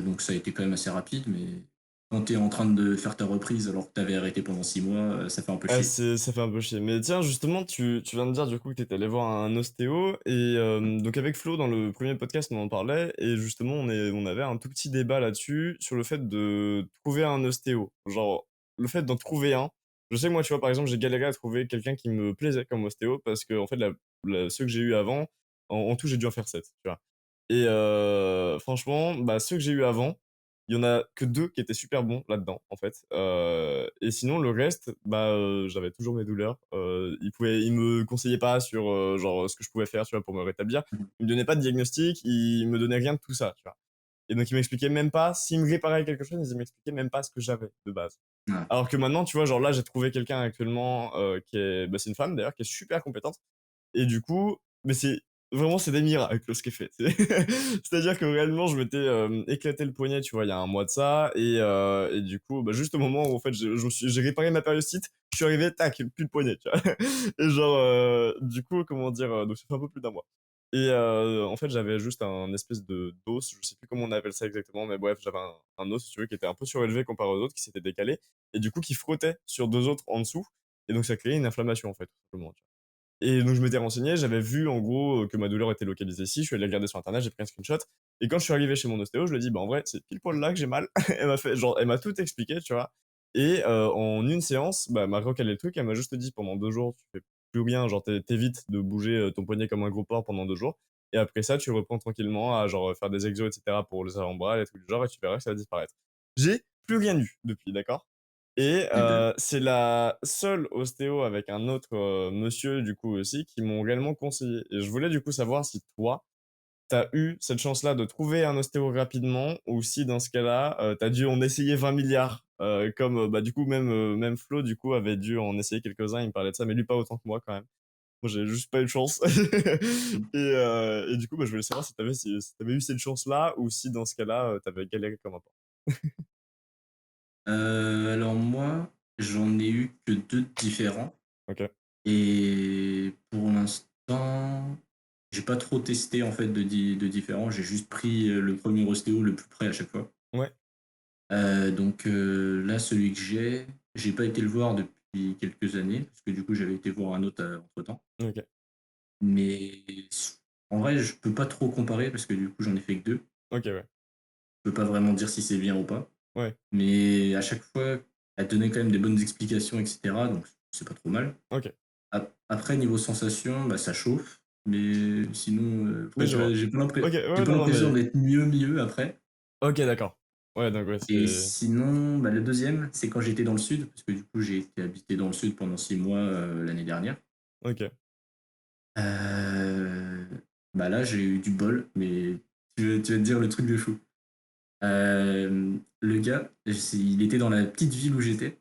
Speaker 2: Donc ça a été quand même assez rapide, mais quand tu es en train de faire ta reprise alors que tu avais arrêté pendant 6 mois, ça fait un peu
Speaker 1: Ah,
Speaker 2: chier.
Speaker 1: ça fait un peu chier. Mais tiens, justement, tu viens de dire du coup que t'étais allé voir un ostéo. Et donc avec Flo, dans le premier podcast, on en parlait. Et justement, on avait un tout petit débat là-dessus, sur le fait de trouver un ostéo. Genre, le fait d'en trouver un. Je sais que moi, tu vois, par exemple, j'ai galéré à trouver quelqu'un qui me plaisait comme ostéo, parce que, en fait, ceux que j'ai eu avant, en tout, j'ai dû en faire 7, tu vois. Et franchement, bah, ceux que j'ai eu avant, il y en a que 2 qui étaient super bons là-dedans, en fait. Et sinon le reste, bah, j'avais toujours mes douleurs. Ils me conseillaient pas sur, genre, ce que je pouvais faire, tu vois, pour me rétablir. Ils me donnaient pas de diagnostic, ils me donnaient rien de tout ça, tu vois? Et donc ils m'expliquaient même pas s'ils me réparaient quelque chose, ils m'expliquaient même pas ce que j'avais de base.
Speaker 2: Ouais.
Speaker 1: Alors que maintenant, tu vois, genre là, j'ai trouvé quelqu'un actuellement, qui est bah, c'est une femme d'ailleurs, qui est super compétente et du coup, mais c'est vraiment, c'est des miracles ce qui est fait. C'est-à-dire que réellement, je m'étais, éclaté le poignet, tu vois, il y a un mois de ça et du coup, bah, juste au moment où en fait j'ai réparé ma périostite, je suis arrivé, tac, plus de poignet, tu vois? Et genre, du coup, comment dire? Donc ça fait un peu plus d'un mois et en fait, j'avais juste un espèce de d'os, je sais plus comment on appelle ça exactement, mais bref, j'avais un os, si tu veux, qui était un peu surélevé comparé aux autres, qui s'était décalé et du coup, qui frottait sur 2 autres en dessous et donc ça créait une inflammation, en fait, tout simplement, tu vois? Et donc je m'étais renseigné, j'avais vu en gros que ma douleur était localisée ici, je suis allé regarder sur internet, j'ai pris un screenshot et quand je suis arrivé chez mon ostéo, je lui ai dit: «Bah, en vrai, c'est pile poil là que j'ai mal». Elle m'a fait genre elle m'a tout expliqué, tu vois? Et en une séance, bah, elle m'a recalé le truc, elle m'a juste dit: «Pendant 2 jours, tu fais plus rien, genre t'évites de bouger, ton poignet comme un gros porc pendant 2 jours et après ça, tu reprends tranquillement à genre, faire des exos et cetera pour les avant-bras, les trucs du genre et tu verras que ça va disparaître». J'ai plus rien eu depuis, d'accord? Et
Speaker 2: Eh ben,
Speaker 1: c'est la seule ostéo avec un autre, monsieur du coup aussi qui m'ont réellement conseillé et je voulais du coup savoir si toi, tu as eu cette chance-là de trouver un ostéo rapidement ou si dans ce cas-là, tu as dû en essayer 20 000 000 comme, bah, du coup même Flo du coup avait dû en essayer quelques-uns, il me parlait de ça, mais lui pas autant que moi quand même. Moi j'ai juste pas eu de chance et du coup, bah, je voulais savoir si tu avais eu cette chance-là ou si dans ce cas-là, tu avais galéré comme un porc?
Speaker 2: alors moi, j'en ai eu que 2 différents
Speaker 1: OK.
Speaker 2: et pour l'instant, j'ai pas trop testé en fait de différents. J'ai juste pris, le premier ostéo le plus près à chaque fois.
Speaker 1: Ouais,
Speaker 2: Donc là, celui que j'ai pas été le voir depuis quelques années parce que du coup, j'avais été voir un autre, entre-temps.
Speaker 1: OK.
Speaker 2: Mais en vrai, je peux pas trop comparer parce que du coup, j'en ai fait que 2.
Speaker 1: OK, ouais.
Speaker 2: Je peux pas vraiment dire si c'est bien ou pas.
Speaker 1: Ouais.
Speaker 2: Mais à chaque fois, elle donnait quand même des bonnes explications, et cetera, donc c'est pas trop mal.
Speaker 1: OK.
Speaker 2: Après niveau sensation, bah, ça chauffe, mais sinon,
Speaker 1: Oui,
Speaker 2: après
Speaker 1: je vois. OK,
Speaker 2: j'ai
Speaker 1: ouais,
Speaker 2: pas
Speaker 1: non, non,
Speaker 2: l'impression
Speaker 1: mais
Speaker 2: d'être mieux après.
Speaker 1: OK, d'accord. Ouais, donc ouais,
Speaker 2: Et
Speaker 1: c'est
Speaker 2: sinon, bah, le deuxième, c'est quand j'étais dans le sud, parce que du coup, j'ai été habité dans le sud pendant 6 mois, l'année dernière.
Speaker 1: OK.
Speaker 2: Heu, Bah, là, j'ai eu du bol, mais tu vas te dire le truc de fou. Le gars, il était dans la petite ville où j'étais,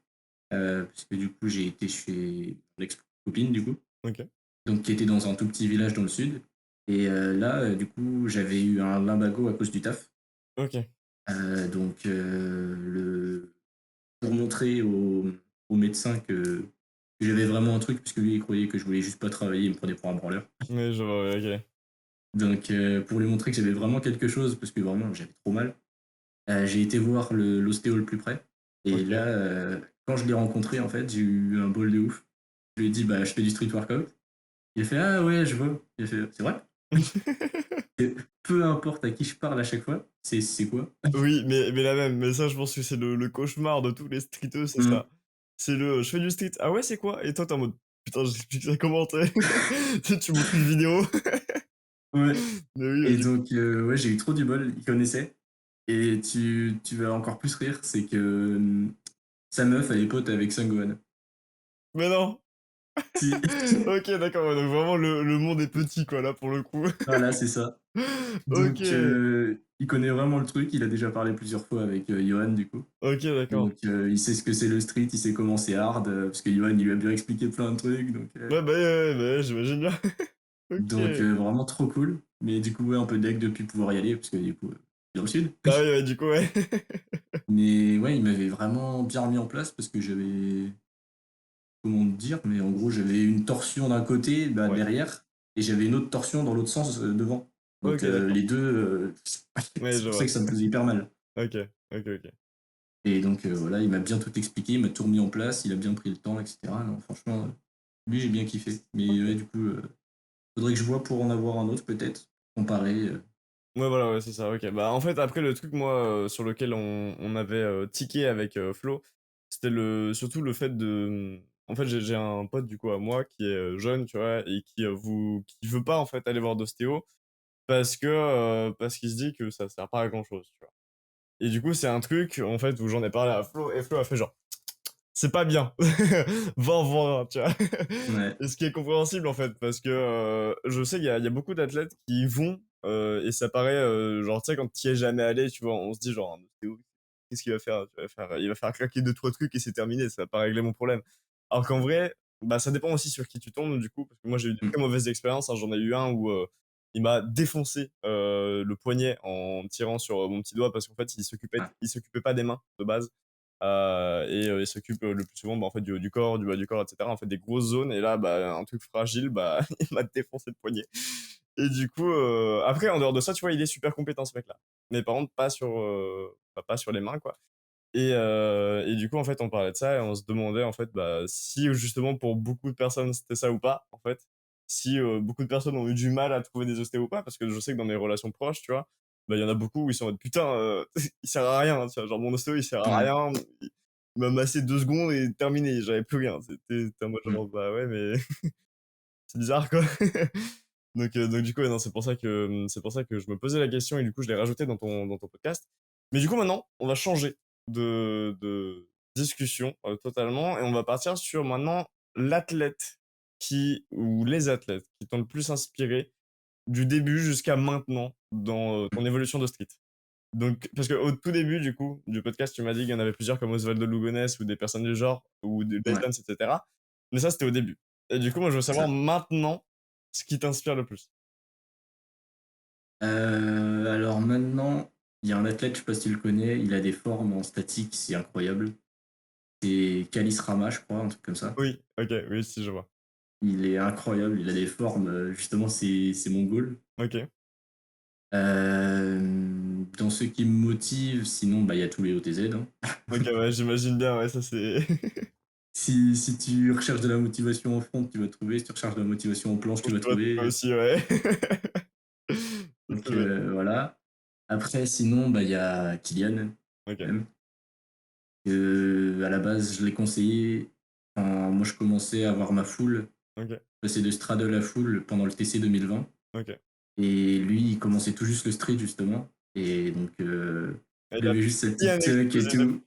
Speaker 2: parce que du coup, j'ai été chez mon ex-copine, du coup,
Speaker 1: OK.
Speaker 2: donc qui était dans un tout petit village dans le sud. Et là, du coup, j'avais eu un lumbago à cause du taf.
Speaker 1: OK.
Speaker 2: Donc, pour montrer au médecin que j'avais vraiment un truc, parce que lui, il croyait que je voulais juste pas travailler, il me prenait pour un branleur.
Speaker 1: Mais je vois, ouais, OK.
Speaker 2: Donc, pour lui montrer que j'avais vraiment quelque chose, parce que vraiment, j'avais trop mal, j'ai été voir l'ostéo le plus près. Et
Speaker 1: OK.
Speaker 2: là, quand je l'ai rencontré, en fait, j'ai eu un bol de ouf. Je lui ai dit, bah, je fais du street workout. Il a fait, ah ouais, je vois. Il a fait, c'est vrai? Et peu importe à qui je parle à chaque fois, c'est quoi?
Speaker 1: Oui, mais la même, mais ça, je pense que c'est le cauchemar de tous les streeteux, c'est
Speaker 2: Mmh,
Speaker 1: ça. C'est le: «Je fais du street». «Ah ouais, c'est quoi?» Et toi, tu es en mode: «Putain, j'explique ça comment?» tu sais? Tu sais, tu montres une vidéo.
Speaker 2: ouais.
Speaker 1: Mais oui,
Speaker 2: Et
Speaker 1: du coup
Speaker 2: donc, ouais, j'ai eu trop du bol, il connaissait. Et tu vas encore plus rire, c'est que sa meuf, elle est pote avec Sangohan.
Speaker 1: mais non!
Speaker 2: Si.
Speaker 1: OK, d'accord, ouais, donc vraiment le monde est petit, quoi, là, pour le coup.
Speaker 2: Voilà, c'est ça. Donc,
Speaker 1: OK.
Speaker 2: il connaît vraiment le truc. Il a déjà parlé plusieurs fois avec Johan, du coup.
Speaker 1: OK, d'accord.
Speaker 2: Donc, il sait ce que c'est le street, il sait comment c'est hard, parce que Johan, il lui a bien expliqué plein de trucs. Donc,
Speaker 1: Ouais, bah, ouais, bah, ouais, j'imagine bien. OK.
Speaker 2: vraiment trop cool. Mais du coup, ouais, un peu deg depuis pouvoir y aller, parce que du coup, dans le sud.
Speaker 1: Bah, oui, ouais, du coup, ouais.
Speaker 2: Mais ouais, il m'avait vraiment bien remis en place parce que comment dire, mais en gros, j'avais une torsion d'un côté, bah,
Speaker 1: Ouais.
Speaker 2: derrière, et j'avais une autre torsion dans l'autre sens, devant. Donc,
Speaker 1: OK, d'accord.
Speaker 2: les deux,
Speaker 1: Ouais,
Speaker 2: c'est
Speaker 1: je
Speaker 2: pour ça
Speaker 1: vois.
Speaker 2: que ça me faisait hyper mal.
Speaker 1: OK. OK, OK.
Speaker 2: Et donc, voilà, il m'a bien tout expliqué, il m'a tout remis en place, il a bien pris le temps, et cetera. Non, franchement, lui, j'ai bien kiffé. Mais ouais,
Speaker 1: OK.
Speaker 2: du coup, faudrait que je vois pour en avoir un autre peut-être, comparer.
Speaker 1: Ouais, voilà, ouais, c'est ça, OK. Bah, en fait, après, le truc, moi, sur lequel on avait, tiqué avec, Flo, c'était surtout le fait de, en fait, j'ai un pote, du coup, à moi qui est, jeune, tu vois? Et qui veut pas, en fait, aller voir d'ostéo parce qu'il se dit que ça sert pas à grand chose, tu vois? Et du coup, c'est un truc, en fait, où j'en ai parlé à Flo et Flo a fait genre: «C'est pas bien, va en voir un», tu vois?
Speaker 2: Ouais.
Speaker 1: Et ce qui est compréhensible, en fait, parce que, je sais qu'il y a beaucoup d'athlètes qui y vont, et ça paraît, genre, tu sais, quand tu y es jamais allé, tu vois, on se dit genre: «Un ostéo, qu'est-ce qu'il va faire? Il va faire craquer 2-3 trucs et c'est terminé, ça va pas régler mon problème». Alors qu'en vrai, bah, ça dépend aussi sur qui tu tombes, du coup, parce que moi, j'ai eu de
Speaker 2: Mmh.
Speaker 1: très mauvaises expériences, hein. J'en ai eu un où, il m'a défoncé le poignet en me tirant sur mon petit doigt parce qu'en fait,
Speaker 2: Ah,
Speaker 1: il s'occupait pas des mains de base. Il s'occupe le plus souvent bah, en fait, du corps, du bas du corps, etc. En fait, des grosses zones. Et là, bah, un truc fragile, bah, il m'a défoncé le poignet. Et du coup, après, en dehors de ça, tu vois, il est super compétent, ce mec-là. Mais par contre, pas sur les mains, quoi. Et du coup, en fait, on parlait de ça et on se demandait, en fait, bah, si justement pour beaucoup de personnes c'était ça ou pas, en fait. Si beaucoup de personnes ont eu du mal à trouver des ostéos ou pas, parce que je sais que dans mes relations proches, tu vois, bah, il y en a beaucoup où ils sont en mode putain, il sert à rien, tu vois, genre mon ostéo il sert à
Speaker 2: ouais.
Speaker 1: rien, il m'a massé 2 secondes et terminé, j'avais plus rien. C'était en mode
Speaker 2: Mmh.
Speaker 1: genre, bah ouais, mais c'est bizarre quoi. Donc du coup, ouais, non, c'est pour ça que je me posais la question et du coup, je l'ai rajouté dans ton podcast. Mais du coup, maintenant, on va changer de discussion totalement et on va partir sur maintenant l'athlète ou les athlètes qui t'ont le plus inspiré du début jusqu'à maintenant dans ton évolution de street. Donc, parce qu'au tout début, du coup, du podcast, tu m'as dit qu'il y en avait plusieurs comme Osvaldo Lugones ou des personnes du genre, ou des
Speaker 2: Ouais,
Speaker 1: Dance, etc. Mais ça, c'était au début. Et du coup, moi, je veux
Speaker 2: c'est
Speaker 1: savoir
Speaker 2: ça.
Speaker 1: maintenant ce qui t'inspire le plus.
Speaker 2: Alors maintenant, il y a un athlète, je sais pas si tu le connais, il a des formes en statique, c'est incroyable. C'est Kalis Rama, je crois, un truc comme ça.
Speaker 1: Oui, ok, oui, si, je vois.
Speaker 2: Il est incroyable, il a des formes, justement, c'est mon goal.
Speaker 1: Ok,
Speaker 2: Dans ceux qui me motivent, sinon, bah, il y a tous les OTZ, hein.
Speaker 1: ok, ouais, j'imagine bien, ouais, ça c'est.
Speaker 2: Si tu recherches de la motivation en front, tu vas trouver. Si tu recherches de la motivation en planche, tu vas
Speaker 1: Je vois ça
Speaker 2: trouver.
Speaker 1: aussi, ouais. Ça,
Speaker 2: Donc
Speaker 1: c'est vrai.
Speaker 2: voilà. Après, sinon, bah, il y a Kylian,
Speaker 1: Ok,
Speaker 2: quand même. À la base, je l'ai conseillé. Enfin, moi, je commençais à avoir ma foule.
Speaker 1: ok,
Speaker 2: Je passais de straddle à full pendant le TC 2020.
Speaker 1: ok.
Speaker 2: Et lui, il commençait tout juste le street, justement. Et donc,
Speaker 1: Et
Speaker 2: il
Speaker 1: il a
Speaker 2: avait juste sa
Speaker 1: bien
Speaker 2: petite tuck et
Speaker 1: explosé
Speaker 2: tout.
Speaker 1: depuis.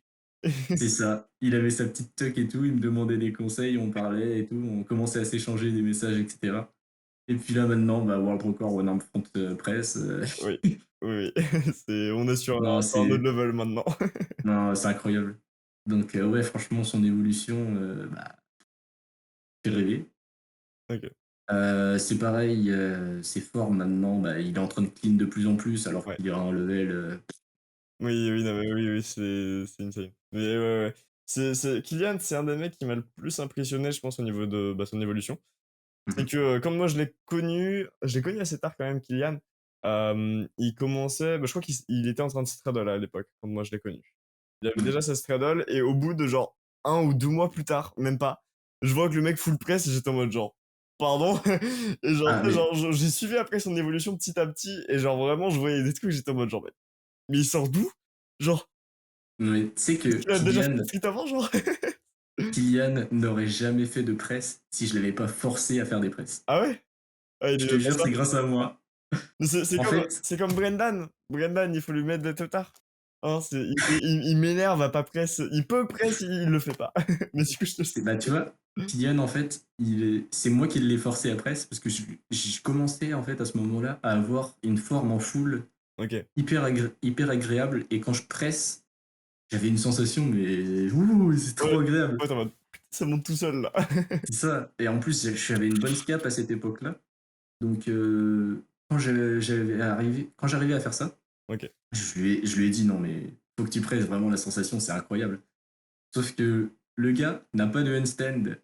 Speaker 2: C'est ça. Il avait sa petite tuck et tout. Il me demandait des conseils, on parlait et tout. On commençait à s'échanger des messages, etc. Et puis là, maintenant, bah, World Record One Arm Front Press.
Speaker 1: Oui, oui, oui. On est
Speaker 2: Non,
Speaker 1: sur un autre
Speaker 2: c'est
Speaker 1: level maintenant.
Speaker 2: non, c'est incroyable. Donc, ouais, franchement, son évolution, bah, fait rêver.
Speaker 1: Ok,
Speaker 2: C'est pareil, c'est fort maintenant, bah, il est en train de clean de plus en plus alors
Speaker 1: ouais.
Speaker 2: qu'il est à un level.
Speaker 1: Oui, oui, non, mais oui, oui, c'est insane. Mais ouais, ouais. Kylian, c'est un des mecs qui m'a le plus impressionné, je pense, au niveau de bah, son évolution. C'est
Speaker 2: Mhm,
Speaker 1: que comme moi je l'ai connu assez tard quand même, Kylian. Il commençait, bah, je crois il était en train de straddle à l'époque, quand moi je l'ai connu. Il avait
Speaker 2: ouais.
Speaker 1: déjà sa straddle et au bout de genre 1 ou 2 mois plus tard, même pas, je vois que le mec full press et j'étais en mode genre, pardon? Et genre,
Speaker 2: Ah,
Speaker 1: tu sais,
Speaker 2: mais,
Speaker 1: genre, j'ai suivi après son évolution petit à petit et genre vraiment, je voyais des trucs, j'étais en mode genre, mais il sort d'où? Genre,
Speaker 2: mais tu sais que
Speaker 1: il a déjà fait du street avant, genre?
Speaker 2: Kylian n'aurait jamais fait de presse si je l'avais pas forcé à faire des presses.
Speaker 1: Ah ouais? Ah, il
Speaker 2: Je
Speaker 1: est
Speaker 2: te
Speaker 1: comme
Speaker 2: jure,
Speaker 1: ça?
Speaker 2: c'est grâce à moi.
Speaker 1: Mais
Speaker 2: En fait,
Speaker 1: c'est comme Brendan. Brendan, il faut lui mettre des teutards. Hein, il m'énerve à pas presse. Il peut presse, il le fait pas. Mais du coup, je te
Speaker 2: bah, tu vois, Kylian, en fait, c'est moi qui l'ai forcé à presse parce que je commençais, en fait, à ce moment-là, à avoir une forme en full
Speaker 1: ok.
Speaker 2: hyper agréable. Et quand je presse, j'avais une sensation, mais ouh, c'est
Speaker 1: Ouais,
Speaker 2: trop agréable.
Speaker 1: ouais, t'es en mode, putain, ça monte tout seul là.
Speaker 2: C'est ça. Et en plus, j'avais une bonne scap à cette époque-là. Donc, quand j'arrivais à faire ça,
Speaker 1: Ok.
Speaker 2: je lui ai dit non, mais faut que tu presses vraiment la sensation, c'est incroyable. Sauf que le gars n'a pas de handstand.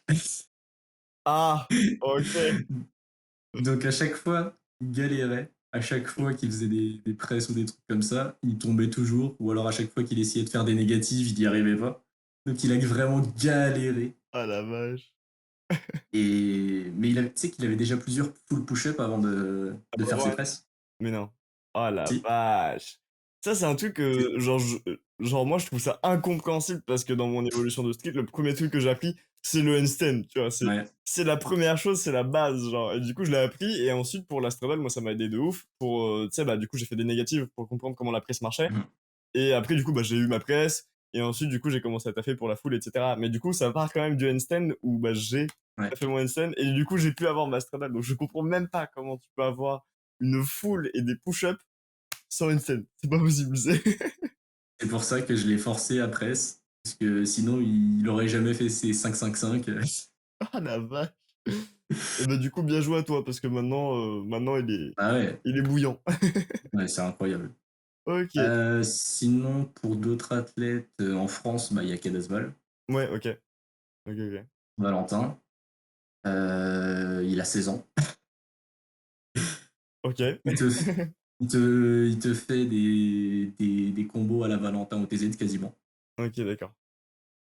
Speaker 1: Ah, ok.
Speaker 2: Donc, à chaque fois, il galérait. À chaque fois qu'il faisait des presses ou des trucs comme ça, il tombait toujours. Ou alors, à chaque fois qu'il essayait de faire des négatives, il n'y arrivait pas. Donc, il a vraiment galéré.
Speaker 1: Ah la vache.
Speaker 2: Mais tu sais qu'il avait déjà plusieurs full push-up avant de,
Speaker 1: Ah
Speaker 2: de
Speaker 1: bah
Speaker 2: faire ses
Speaker 1: ouais.
Speaker 2: presses.
Speaker 1: Mais non. Oh la
Speaker 2: Si.
Speaker 1: vache. Ça, c'est un truc
Speaker 2: C'est-
Speaker 1: genre, genre, moi, je trouve ça incompréhensible parce que dans mon évolution de street, le premier truc que j'ai appris, c'est le handstand, tu vois.
Speaker 2: Ouais.
Speaker 1: C'est la première chose, c'est la base, genre. Et du coup, je l'ai appris. Et ensuite, pour la straddle, moi, ça m'a aidé de ouf. Pour, tu sais, bah, du coup, j'ai fait des négatives pour comprendre comment la presse marchait.
Speaker 2: Mhm.
Speaker 1: Et après, du coup, bah, j'ai eu ma presse. Et ensuite, du coup, j'ai commencé à taffer pour la foule, etc. Mais du coup, ça part quand même du handstand où, bah, j'ai
Speaker 2: Ouais.
Speaker 1: fait mon handstand. Et du coup, j'ai pu avoir ma straddle. Donc, je comprends même pas comment tu peux avoir une foule et des push-ups sans une scène. C'est pas possible.
Speaker 2: C'est pour ça que je l'ai forcé à presse. Parce que sinon, il aurait jamais fait ses 5-5-5.
Speaker 1: Ah la vache. Et bah, du coup, bien joué à toi parce que maintenant
Speaker 2: Ah ouais,
Speaker 1: il est bouillant.
Speaker 2: ouais, c'est incroyable.
Speaker 1: OK.
Speaker 2: Sinon, pour d'autres athlètes, en France, bah, il y a Cadasval,
Speaker 1: Ouais, OK. OK, OK.
Speaker 2: Valentin. Il a 16 ans.
Speaker 1: OK.
Speaker 2: Il te, f- il te fait des combos à la Valentin au TZ quasiment.
Speaker 1: OK, d'accord.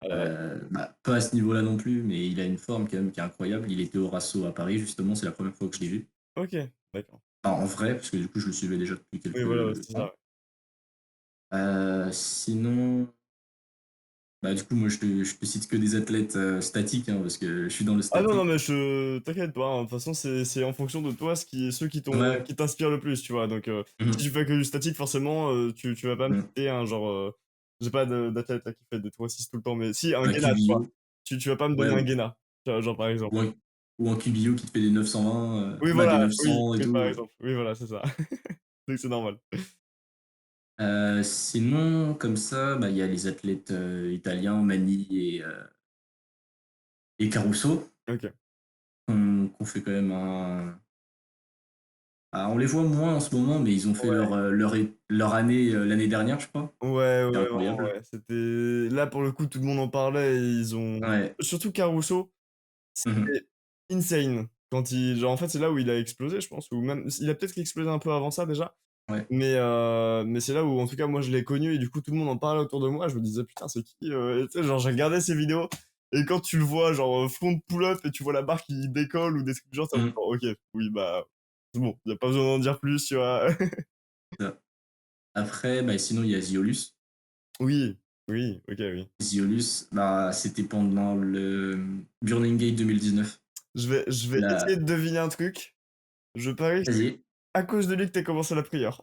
Speaker 1: Ouais.
Speaker 2: Bah, pas à ce niveau-là non plus, mais il a une forme quand même qui est incroyable. Il était au Rasso à Paris, justement, c'est la première fois que je l'ai vu.
Speaker 1: OK, d'accord.
Speaker 2: Enfin, en vrai, parce que du coup, je le suivais déjà depuis
Speaker 1: Oui, voilà, ouais,
Speaker 2: quelques
Speaker 1: c'est ça,
Speaker 2: temps.
Speaker 1: ouais.
Speaker 2: Sinon, bah, du coup, moi, je te cite que des athlètes statiques, hein, parce que je suis dans le
Speaker 1: Ah non, non,
Speaker 2: statique.
Speaker 1: mais je t'inquiète pas, hein, de toute façon, c'est en fonction de toi ceux
Speaker 2: Ouais.
Speaker 1: qui t'inspirent le plus, tu vois? Donc, si
Speaker 2: Mhm.
Speaker 1: tu fais que du statique, forcément, tu vas pas me
Speaker 2: Mhm.
Speaker 1: citer un genre, j'ai pas d'athlète là qui fait des 3-6 tout le temps, mais si, un
Speaker 2: Un
Speaker 1: gainat, tu vois?
Speaker 2: QBO,
Speaker 1: Tu vas pas me
Speaker 2: ouais,
Speaker 1: donner un gainat, tu vois? Genre, par exemple.
Speaker 2: ou un QBO qui te fait des 920,
Speaker 1: Oui,
Speaker 2: bah, des
Speaker 1: voilà, oui,
Speaker 2: 900 et
Speaker 1: oui, par
Speaker 2: tout.
Speaker 1: exemple. Oui, voilà, c'est ça. Donc c'est normal.
Speaker 2: Sinon, comme ça, bah, il y a les athlètes italiens, Mani et Caruso,
Speaker 1: OK.
Speaker 2: qu'on fait quand même un. Ah, on les voit moins en ce moment, mais ils ont fait
Speaker 1: Ouais.
Speaker 2: leur année l'année dernière, je crois.
Speaker 1: Ouais, ouais,
Speaker 2: C'est
Speaker 1: vraiment,
Speaker 2: incroyable.
Speaker 1: ouais. C'était là, pour le coup, tout le monde en parlait et ils ont
Speaker 2: Ouais.
Speaker 1: surtout Caruso.
Speaker 2: Mhm.
Speaker 1: C'est insane quand en fait, c'est là où il a explosé, je pense, ou même il a peut-être explosé un peu avant ça déjà,
Speaker 2: Ouais.
Speaker 1: mais c'est là où, en tout cas, moi, je l'ai connu et du coup, tout le monde en parlait autour de moi. Je me disais: «Putain, c'est qui?» Et tu sais, genre, j'ai regardé ses vidéos et quand tu le vois, genre, front pull-up et tu vois la barre qui décolle ou des trucs du genre, tu es
Speaker 2: Mhm.
Speaker 1: «OK, oui, bah, c'est bon, il y a pas besoin d'en dire plus», tu vois?
Speaker 2: Ça. Après, bah, sinon, il y a Ziolus.
Speaker 1: Oui, oui, OK, oui.
Speaker 2: Ziolus, bah, c'était pendant le Burning Gate 2019.
Speaker 1: Je vais essayer
Speaker 2: La...
Speaker 1: de deviner un truc. Je parie que c'est
Speaker 2: Vas-y.
Speaker 1: à cause de lui que tu commencé la prière.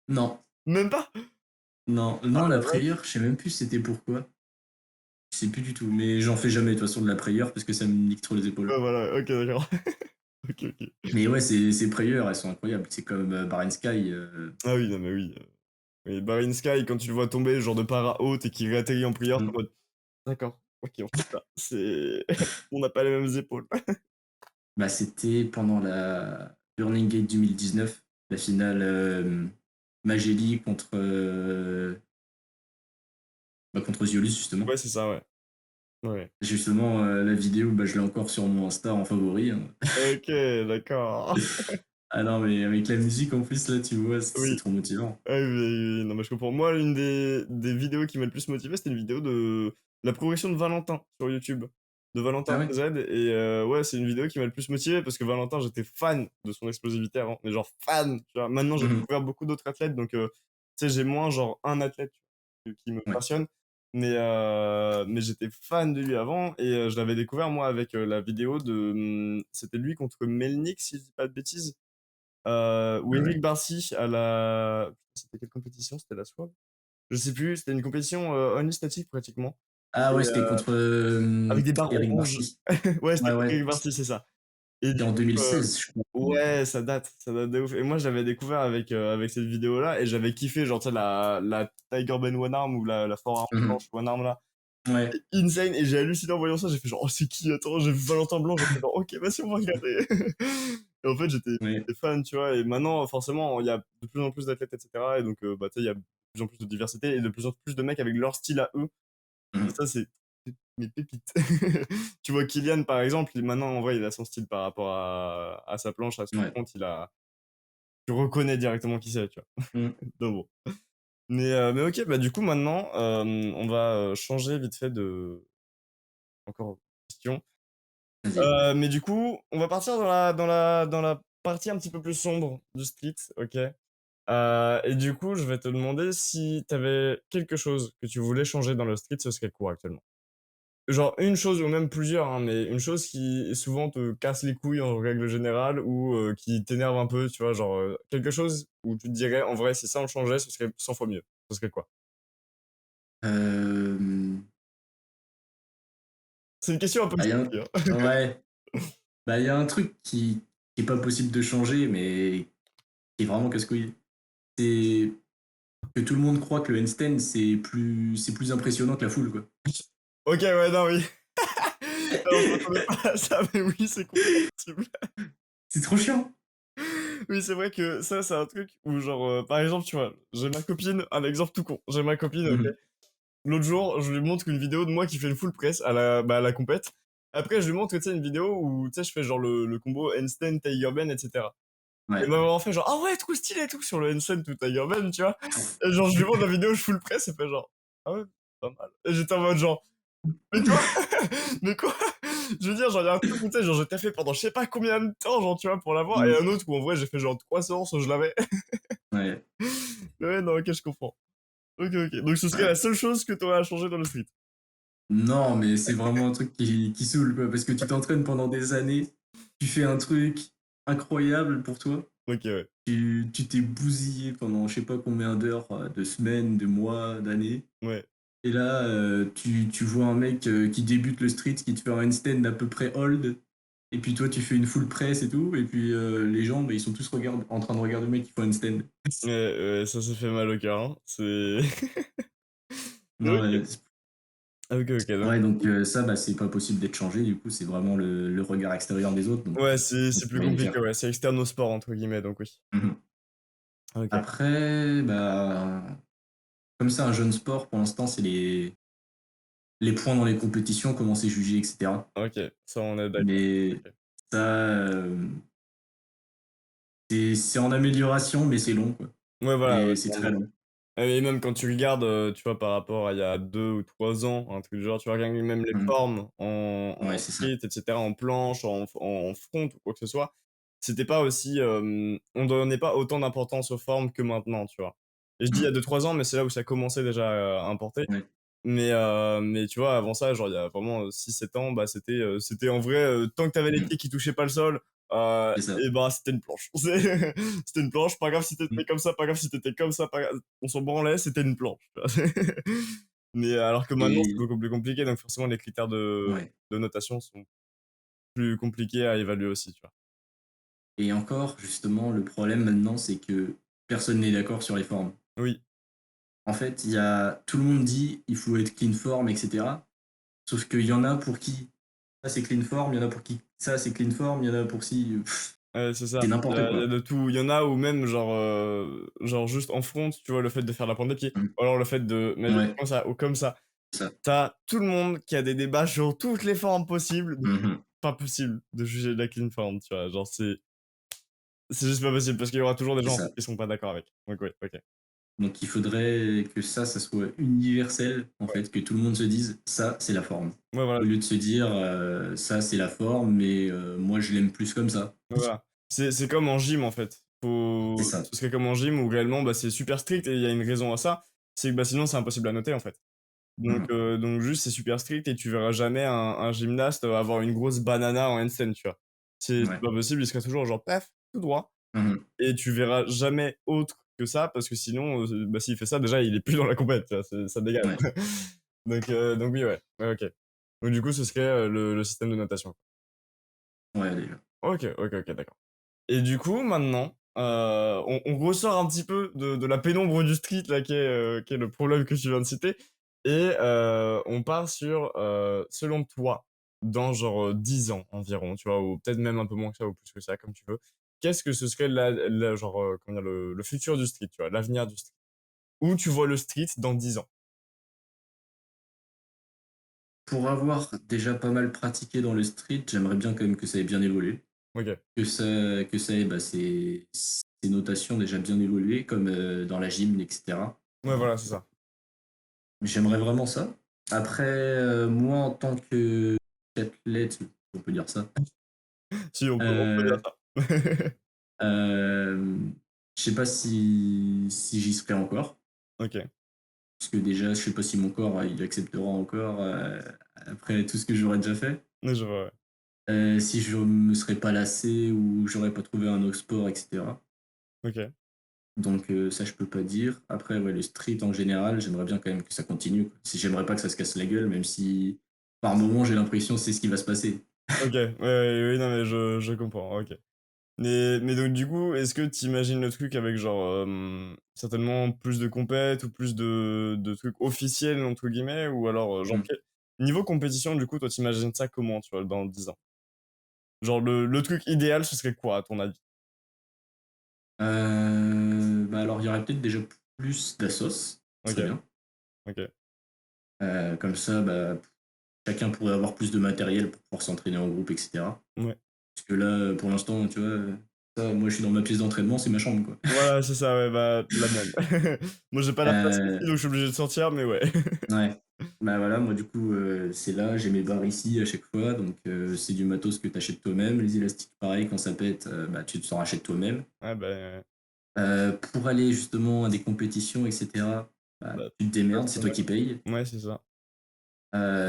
Speaker 2: Non.
Speaker 1: Même pas?
Speaker 2: Non,
Speaker 1: Ah
Speaker 2: non, la
Speaker 1: la vache!
Speaker 2: prière, je sais même plus c'était pourquoi. Je sais plus du tout. Mais j'en fais jamais de toute façon de la prière parce que ça me nique trop les épaules.
Speaker 1: Ouais, voilà, OK, d'accord. OK, OK.
Speaker 2: Mais ouais, ces prières, elles sont incroyables. C'est comme Baren Sky.
Speaker 1: Ah oui, non, mais oui, oui, Barry Sky, quand tu le vois tomber, genre de para haute et qu'il réatterrit en prière, tu es
Speaker 2: Mm.
Speaker 1: en mode: «D'accord, OK, on fait ça». C'est on n'a pas les mêmes épaules.
Speaker 2: Bah, c'était pendant la Burning Gate 2019, la finale Mageli contre Ziolus, justement.
Speaker 1: Ouais, c'est ça, ouais. Ouais.
Speaker 2: Justement, la vidéo, bah, je l'ai encore sur mon Insta en favori, hein.
Speaker 1: OK, d'accord.
Speaker 2: Ah non, mais avec la musique en plus, là, tu vois, c'est
Speaker 1: Oui.
Speaker 2: trop motivant.
Speaker 1: Ah oui, oui, oui, non, mais je comprends. Moi, l'une des vidéos qui m'a le plus motivé, c'était une vidéo de la progression de Valentin sur YouTube, de Valentin
Speaker 2: Ah ouais?
Speaker 1: TZ et ouais, c'est une vidéo qui m'a le plus motivé parce que Valentin, j'étais fan de son explosivité avant, mais genre fan, tu vois? Maintenant, j'ai
Speaker 2: Mhm.
Speaker 1: découvert beaucoup d'autres athlètes donc tu sais, j'ai moins genre un athlète, tu vois, qui me
Speaker 2: Ouais.
Speaker 1: passionne, mais j'étais fan de lui avant et je l'avais découvert moi avec, la vidéo de, c'était lui contre Melnik si je dis pas de bêtises? Ou
Speaker 2: Ah
Speaker 1: Eric
Speaker 2: ouais.
Speaker 1: Barcy à la c'était quelle compétition? C'était la SWAB? Je sais plus, c'était une compétition, only statique pratiquement
Speaker 2: Ah
Speaker 1: et
Speaker 2: ouais, c'était contre
Speaker 1: avec des barres
Speaker 2: Eric
Speaker 1: rouges.
Speaker 2: Barcy.
Speaker 1: Ouais, c'était
Speaker 2: Ouais,
Speaker 1: contre
Speaker 2: ouais.
Speaker 1: Eric Barcy, c'est ça et
Speaker 2: C'était
Speaker 1: du
Speaker 2: en
Speaker 1: coup,
Speaker 2: 2016, je crois.
Speaker 1: ouais, ça date de ouf et moi, je l'avais découvert avec cette vidéo-là et j'avais kiffé, genre, tu sais, la Tiger Ben One Arm ou la forearm
Speaker 2: Mhm.
Speaker 1: planche One Arm là,
Speaker 2: Ouais.
Speaker 1: insane et j'ai halluciné en voyant ça, j'ai fait genre: «Oh, c'est qui? Attends», j'ai vu Valentin Blanc, j'ai fait genre: «OK, vas-y, on va regarder» et en fait,
Speaker 2: Ouais.
Speaker 1: j'étais fan, tu vois? Et maintenant, forcément, il y a de plus en plus d'athlètes et cetera et donc bah, tu sais, il y a de plus en plus de diversité et de plus en plus de mecs avec leur style à eux et
Speaker 2: Mhm.
Speaker 1: ça, c'est mes pépites. Tu vois, Kylian, par exemple, maintenant, en vrai, il a son style par rapport à sa planche, à son
Speaker 2: Ouais.
Speaker 1: compte, tu reconnais directement qui c'est, tu vois?
Speaker 2: Mhm.
Speaker 1: Donc bon. Mais OK, bah, du coup, maintenant, on va, changer vite fait de encore question.
Speaker 2: Vas-y.
Speaker 1: Mais du coup, on va partir dans la partie un petit peu plus sombre du street, OK? Et du coup, je vais te demander si tu avais quelque chose que tu voulais changer dans le street, ce serait quoi actuellement? Genre une chose ou même plusieurs, hein, mais une chose qui souvent te casse les couilles en règle générale ou qui t'énerve un peu, tu vois? Genre, quelque chose où tu te dirais: «En vrai, si ça on changeait, ce serait 100 fois mieux». Ce serait quoi?
Speaker 2: Hem,
Speaker 1: C'est une question un peu
Speaker 2: bah,
Speaker 1: compliquée, hein.
Speaker 2: ouais, bah, il y a un truc qui est pas possible de changer, mais qui est vraiment casse-couille. C'est que tout le monde croit que le handstand, c'est plus impressionnant que la foule, quoi.
Speaker 1: OK, ouais, non, oui. Alors je m'attendais pas à ça, mais oui, c'est complètement possible.
Speaker 2: C'est trop chiant.
Speaker 1: Oui, c'est vrai que ça, c'est un truc où genre, par exemple, tu vois, j'ai ma copine, un exemple tout con, j'ai ma copine, OK.
Speaker 2: Mmh.
Speaker 1: L'autre jour, je lui montre une vidéo de moi qui fait une full press à la compète. Après, je lui montre, tu sais, une vidéo où, tu sais, je fais genre le combo handstand, tiger bend, et cetera. Elle
Speaker 2: Ouais.
Speaker 1: m'a vraiment fait genre: «Ah ouais, trop stylé et tout» sur le handstand ou tiger bend, tu vois? Et genre, je lui montre la vidéo, je full press, elle fait genre: «Ah ouais, pas mal». Et j'étais en mode genre: «Mais quoi? Mais quoi?» Je veux dire, genre, il y a un truc où, tu sais, genre, je taffais pendant je sais pas combien de temps, genre, tu vois, pour l'avoir, et
Speaker 2: Mmh.
Speaker 1: un autre où en vrai, j'ai fait genre 3 séances, je l'avais.
Speaker 2: Ouais.
Speaker 1: Ouais, non, OK, je comprends. OK, OK. Donc ce serait
Speaker 2: Ouais.
Speaker 1: la seule chose que tu aurais à changer dans le street?
Speaker 2: Non, mais c'est vraiment un truc qui saoule, quoi, parce que tu t'entraînes pendant des années, tu fais un truc incroyable pour toi,
Speaker 1: OK, ouais.
Speaker 2: tu t'es bousillé pendant je sais pas combien d'heures, de semaines, de mois, d'années,
Speaker 1: Ouais.
Speaker 2: et là, tu vois un mec, qui débute le street, qui te fait un handstand à peu près hold, et puis toi tu fais une full press et tout, et puis, les gens, bah, ils sont tous en train de regarder le mec qui fait un handstand.
Speaker 1: Ouais, ouais, ça fait mal au cœur, hein. C'est
Speaker 2: Non,
Speaker 1: OK. OK, OK, donc
Speaker 2: ouais, donc ça, bah, c'est pas possible d'être changé, du coup, c'est vraiment le regard extérieur des autres, donc
Speaker 1: ouais,
Speaker 2: on
Speaker 1: c'est
Speaker 2: peut
Speaker 1: plus
Speaker 2: rien y
Speaker 1: compliqué,
Speaker 2: faire.
Speaker 1: ouais, c'est «externe au sport» entre guillemets, donc oui.
Speaker 2: Mmh.
Speaker 1: OK,
Speaker 2: Après, bah, comme c'est un jeune sport, pour l'instant, c'est les points dans les compétitions, comment c'est jugé, et cetera.
Speaker 1: OK, ça on est d'accord.
Speaker 2: Mais
Speaker 1: OK.
Speaker 2: ça, c'est en amélioration, mais c'est long, quoi,
Speaker 1: Ouais, voilà, ouais,
Speaker 2: et c'est
Speaker 1: clairement.
Speaker 2: très long.
Speaker 1: Et même quand tu regardes, tu vois, par rapport à il y a 2 ou 3 ans, un truc du genre, tu vois, rien que même les
Speaker 2: Mmh.
Speaker 1: formes
Speaker 2: Ouais,
Speaker 1: en
Speaker 2: c'est ça.
Speaker 1: street et cetera, en planche, en front ou quoi que ce soit, c'était pas aussi, on donnait pas autant d'importance aux formes que maintenant, tu vois? Et je dis il y a
Speaker 2: Mmh.
Speaker 1: 2 3 ans, mais c'est là où ça commençait déjà, à importer.
Speaker 2: Ouais,
Speaker 1: Mais tu vois, avant ça, genre, il y a vraiment, 6 7 ans, bah, c'était en vrai, tant que tu avais les
Speaker 2: mmh,
Speaker 1: pieds qui touchaient pas le sol,
Speaker 2: c'est ça.
Speaker 1: et bah, c'était une planche. C'était une planche, pas grave si tu
Speaker 2: Mmh.
Speaker 1: étais comme ça, pas grave si tu étais comme ça, pas grave, on s'en branlait, c'était une planche, tu vois? Mais alors que maintenant, c'est
Speaker 2: Et
Speaker 1: beaucoup plus compliqué, donc forcément les critères
Speaker 2: ouais,
Speaker 1: de notation sont plus compliqués à évaluer aussi, tu vois?
Speaker 2: et encore, justement, le problème maintenant, c'est que personne n'est d'accord sur les formes.
Speaker 1: Oui,
Speaker 2: En fait, il y a tout le monde dit: «Il faut être clean form», et cetera. Sauf qu'il y en a pour qui ça c'est clean form, il y en a pour qui ça c'est clean form, il y en a pour si,
Speaker 1: ouais, c'est ça.
Speaker 2: c'est n'importe
Speaker 1: Il y a
Speaker 2: quoi.
Speaker 1: de tout. Il y en a où même genre juste en front, tu vois, le fait de faire la pointe de pied,
Speaker 2: Mmh.
Speaker 1: ou alors le fait de mettre les pieds
Speaker 2: Ouais,
Speaker 1: comme ça ou comme ça.
Speaker 2: c'est ça.
Speaker 1: Tu tout le monde qui a des débats sur toutes les formes possibles, donc
Speaker 2: Mmh mh.
Speaker 1: pas possible de juger de la clean form, tu vois? Genre c'est juste pas possible parce qu'il y aura toujours des
Speaker 2: C'est
Speaker 1: gens, en fait,
Speaker 2: ça.
Speaker 1: qui seront pas d'accord avec. Donc ouais, OK.
Speaker 2: Donc il faudrait que ça soit universel, en
Speaker 1: Ouais.
Speaker 2: fait, que tout le monde se dise: «Ça, c'est la forme».
Speaker 1: Ouais, voilà,
Speaker 2: Au lieu de se dire, «Ça, c'est la forme, mais moi je l'aime plus comme ça».
Speaker 1: ouais, voilà. C'est comme en gym, en fait.
Speaker 2: C'est ça.
Speaker 1: Ce serait comme en gym où réellement, bah, c'est super strict et il y a une raison à ça, c'est que, bah, sinon c'est impossible à noter, en fait.
Speaker 2: Mmh mh.
Speaker 1: Donc juste c'est super strict et tu verras jamais un gymnaste, avoir une grosse banana en handstand, tu vois? C'est
Speaker 2: Ouais.
Speaker 1: pas possible, il serait toujours genre paf, tout droit.
Speaker 2: Mmh mh.
Speaker 1: Et tu verras jamais autre que ça parce que sinon, bah, s'il fait ça déjà il est plus dans la compète, tu vois? C'est ça dégage.
Speaker 2: Ouais.
Speaker 1: Donc oui, ouais. Ouais, OK. Donc du coup ce serait, le système de notation.
Speaker 2: Ouais, déjà.
Speaker 1: OK, OK, OK, d'accord. Et du coup maintenant, on ressort un petit peu de la pénombre du street là qui est le problème que tu viens de citer et on part sur, selon toi, dans genre, 10 ans environ, tu vois? Ou peut-être même un peu moins que ça ou plus que ça, comme tu veux. Qu'est-ce que ce serait la genre, comment dire? Le futur du street, tu vois? L'avenir du street. Où tu vois le street dans 10 ans?
Speaker 2: Pour avoir déjà pas mal pratiqué dans le street, j'aimerais bien quand même que ça ait bien évolué.
Speaker 1: OK.
Speaker 2: Que ça ait, bah, ses notations déjà bien évoluées comme, dans la gym, et cetera.
Speaker 1: Ouais, voilà, c'est ça.
Speaker 2: J'aimerais vraiment ça. Après, moi en tant qu'athlète, on peut dire ça,
Speaker 1: Si, on peut dire
Speaker 2: heu,
Speaker 1: ça.
Speaker 2: je sais pas si j'y serai encore.
Speaker 1: OK.
Speaker 2: Parce que déjà, je sais pas si mon corps, il acceptera encore, après tout ce que j'aurais déjà fait.
Speaker 1: Ouais, je vois, ouais.
Speaker 2: Si je me serais pas lassé ou j'aurais pas trouvé un autre sport, et cetera.
Speaker 1: OK.
Speaker 2: Donc ça, je peux pas dire. Après, ouais, le street en général, j'aimerais bien quand même que ça continue, quoi. Si j'aimerais pas que ça se casse la gueule, même si par moment, j'ai l'impression que c'est ce qui va se passer.
Speaker 1: OK. Ouais, ouais, oui, non, mais je comprends, OK. Mais donc du coup, est-ce que tu imagines le truc avec genre, certainement plus de compètes ou plus de trucs «officiels» entre guillemets ou alors, genre
Speaker 2: Mmh.
Speaker 1: Niveau compétition, du coup, toi, t'imagines ça comment, tu vois, dans 10 ans? Genre le truc idéal, ce serait quoi à ton avis?
Speaker 2: Bah, alors il y aurait peut-être déjà plus d'assos, ce serait
Speaker 1: OK,
Speaker 2: bien.
Speaker 1: OK.
Speaker 2: Comme ça, bah, chacun pourrait avoir plus de matériel pour pouvoir s'entraîner en groupe et cetera.
Speaker 1: Ouais.
Speaker 2: Parce que là, pour l'instant, tu vois, ça, moi je suis dans ma pièce d'entraînement, c'est ma chambre, quoi.
Speaker 1: Voilà, c'est ça, ouais, bah, la même. Moi, j'ai pas la place ici,
Speaker 2: Heu,
Speaker 1: donc je suis obligé de sortir, mais ouais.
Speaker 2: ouais. Bah, voilà, moi du coup, c'est là, j'ai mes barres ici à chaque fois, donc c'est du matos que tu achètes toi-même. Les élastiques pareil, quand ça pète, bah, tu t'en rachètes toi-même.
Speaker 1: Ouais, bah,
Speaker 2: Pour aller justement à des compétitions et cetera, bah,
Speaker 1: bah,
Speaker 2: tu te
Speaker 1: passe
Speaker 2: démerdes, c'est toi
Speaker 1: toi-même.
Speaker 2: qui payes.
Speaker 1: Ouais, c'est ça.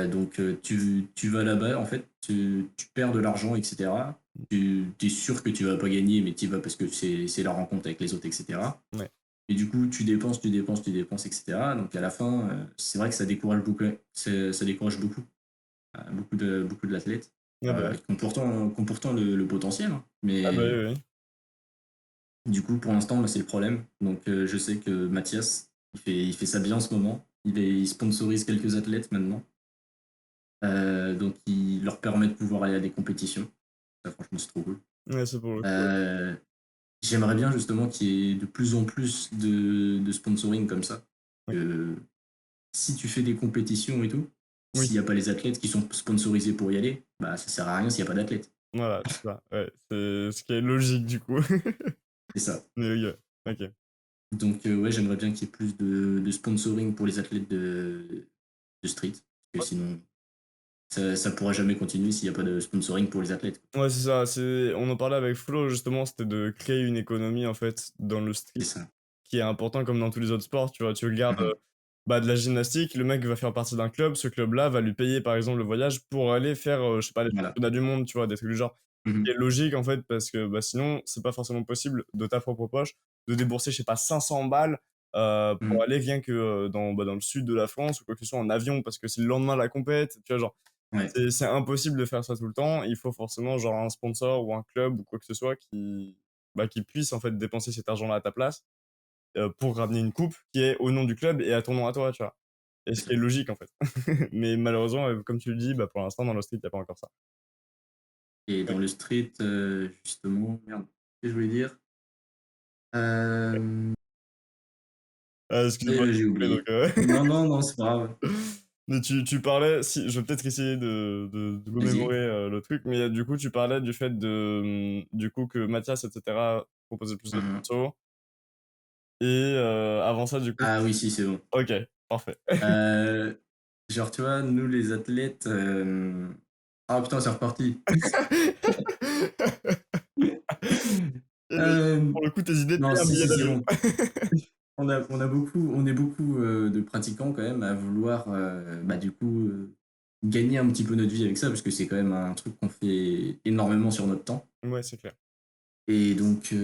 Speaker 2: Donc tu vas là-bas, en fait, tu perds de l'argent et cetera. Tu es sûr que tu vas pas gagner, mais tu y vas parce que c'est la rencontre avec les autres et cetera.
Speaker 1: Ouais.
Speaker 2: Et du coup, tu dépenses, tu dépenses, tu dépenses et cetera. Donc à la fin, c'est vrai que ça décourage beaucoup, ça décourage beaucoup, beaucoup de l'athlète,
Speaker 1: Ah bah, ouais.
Speaker 2: qui ont pourtant le potentiel, hein.
Speaker 1: Ah bah,
Speaker 2: Mais
Speaker 1: oui, oui.
Speaker 2: du coup, pour l'instant, bah, c'est le problème. Donc je sais que Mathias, il fait ça bien en ce moment. Il sponsorise quelques athlètes maintenant. Donc, il leur permet de pouvoir aller à des compétitions. Ça, franchement, c'est trop cool.
Speaker 1: Ouais, c'est pour le coup, ouais.
Speaker 2: Euh, J'aimerais bien justement qu'il y ait de plus en plus de sponsoring comme ça.
Speaker 1: Ouais.
Speaker 2: Que si tu fais des compétitions et tout,
Speaker 1: Oui,
Speaker 2: s'il n'y a pas les athlètes qui sont sponsorisés pour y aller, bah ça sert à rien s'il n'y a pas d'athlètes.
Speaker 1: voilà, c'est ça, ouais, c'est ce qui est logique, du coup.
Speaker 2: C'est ça.
Speaker 1: Mais oui, ouais. OK.
Speaker 2: Donc, ouais, j'aimerais bien qu'il y ait plus de sponsoring pour les athlètes de street. Parce que sinon, ça pourra jamais continuer s'il n'y a pas de sponsoring pour les athlètes.
Speaker 1: Ouais, c'est ça, on en parlait avec Flo, justement, c'était de créer une économie, en fait, dans le street
Speaker 2: C'est ça.
Speaker 1: qui est important comme dans tous les autres sports, tu vois? Tu regardes,
Speaker 2: Mhm.
Speaker 1: bah, de la gymnastique, le mec va faire partie d'un club, ce club-là va lui payer, par exemple, le voyage pour aller faire, je sais pas, les
Speaker 2: Voilà.
Speaker 1: championnats du monde, tu vois? Des trucs du genre.
Speaker 2: Mhm.
Speaker 1: Qui est logique, en fait, parce que, bah, sinon, c'est pas forcément possible, de ta propre poche, de débourser, je sais pas, 500 balles, pour
Speaker 2: Mhm.
Speaker 1: aller rien que, dans le sud de la France ou quoi que ce soit en avion parce que c'est le lendemain de la compète, tu vois? Genre,
Speaker 2: Ouais.
Speaker 1: c'est impossible de faire ça tout le temps. Il faut forcément, genre, un sponsor ou un club ou quoi que ce soit qui puisse, en fait, dépenser cet argent-là à ta place, pour ramener une coupe qui est au nom du club et à ton nom à toi, tu vois? Et
Speaker 2: C'est
Speaker 1: ce qui est
Speaker 2: ça.
Speaker 1: logique, en fait. Mais malheureusement, comme tu le dis, bah, pour l'instant, dans le street, il y a pas encore ça.
Speaker 2: Et
Speaker 1: Ouais.
Speaker 2: dans le street, justement, merde, qu'est-ce que je voulais dire? Euh,
Speaker 1: Ah, excuse-moi, je t'ai
Speaker 2: J'ai
Speaker 1: coupé donc,
Speaker 2: oublié. Non, non, non, c'est pas grave.
Speaker 1: Mais tu parlais si je vais peut-être essayer de
Speaker 2: Vas-y.
Speaker 1: remémorer, le truc, mais du coup, tu parlais du fait du coup, que Mathias et cetera proposait plus de
Speaker 2: Mhm.
Speaker 1: sponsors et avant ça, du coup
Speaker 2: Ah oui, si, c'est bon.
Speaker 1: OK, parfait.
Speaker 2: Euh, Genre, tu vois, nous, les athlètes. Ah putain, c'est reparti.
Speaker 1: Et beh,
Speaker 2: Euh,
Speaker 1: pour le coup, tes idées de
Speaker 2: Non,
Speaker 1: payer un
Speaker 2: si,
Speaker 1: billet
Speaker 2: si, c'est
Speaker 1: d'avion.
Speaker 2: bon. On est beaucoup de pratiquants quand même à vouloir, bah, du coup, gagner un petit peu notre vie avec ça, parce que c'est quand même un truc qu'on fait énormément sur notre temps.
Speaker 1: Ouais, c'est clair.
Speaker 2: Et donc,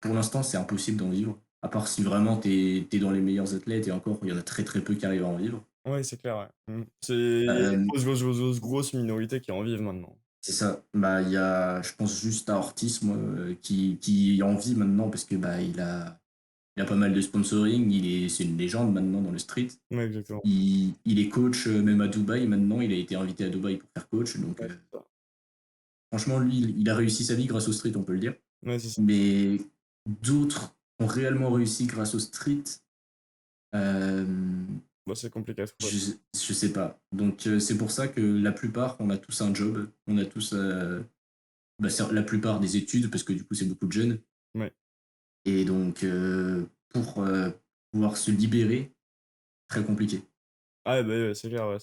Speaker 2: pour l'instant, c'est impossible d'en vivre. À part si vraiment t'es dans les meilleurs athlètes, et encore, il y en a très très peu qui arrivent à en vivre.
Speaker 1: Ouais, c'est clair, ouais. C'est il y a une
Speaker 2: Euh,
Speaker 1: grosse minorité qui en vivent maintenant.
Speaker 2: c'est ça. Bah, il y a, je pense juste à Ortiz, moi, qui en vit maintenant parce que bah, il a pas mal de sponsoring. C'est une légende maintenant dans le street.
Speaker 1: Ouais, exactement.
Speaker 2: Il est coach même à Dubaï maintenant. Il a été invité à Dubaï pour faire coach. Donc,
Speaker 1: Ouais, c'est ça.
Speaker 2: franchement, lui, il a réussi sa vie grâce au street, on peut le dire.
Speaker 1: Ouais, c'est ça.
Speaker 2: Mais d'autres ont réellement réussi grâce au street. Euh,
Speaker 1: Bah, c'est compliqué à trouver.
Speaker 2: je sais pas. Donc, c'est pour ça que la plupart, on a tous un job. On a tous, bah, la plupart des études, parce que du coup, c'est beaucoup de jeunes.
Speaker 1: Ouais.
Speaker 2: Et donc, pour pouvoir se libérer, très compliqué.
Speaker 1: Ah ouais, bah, ouais, c'est clair, ouais.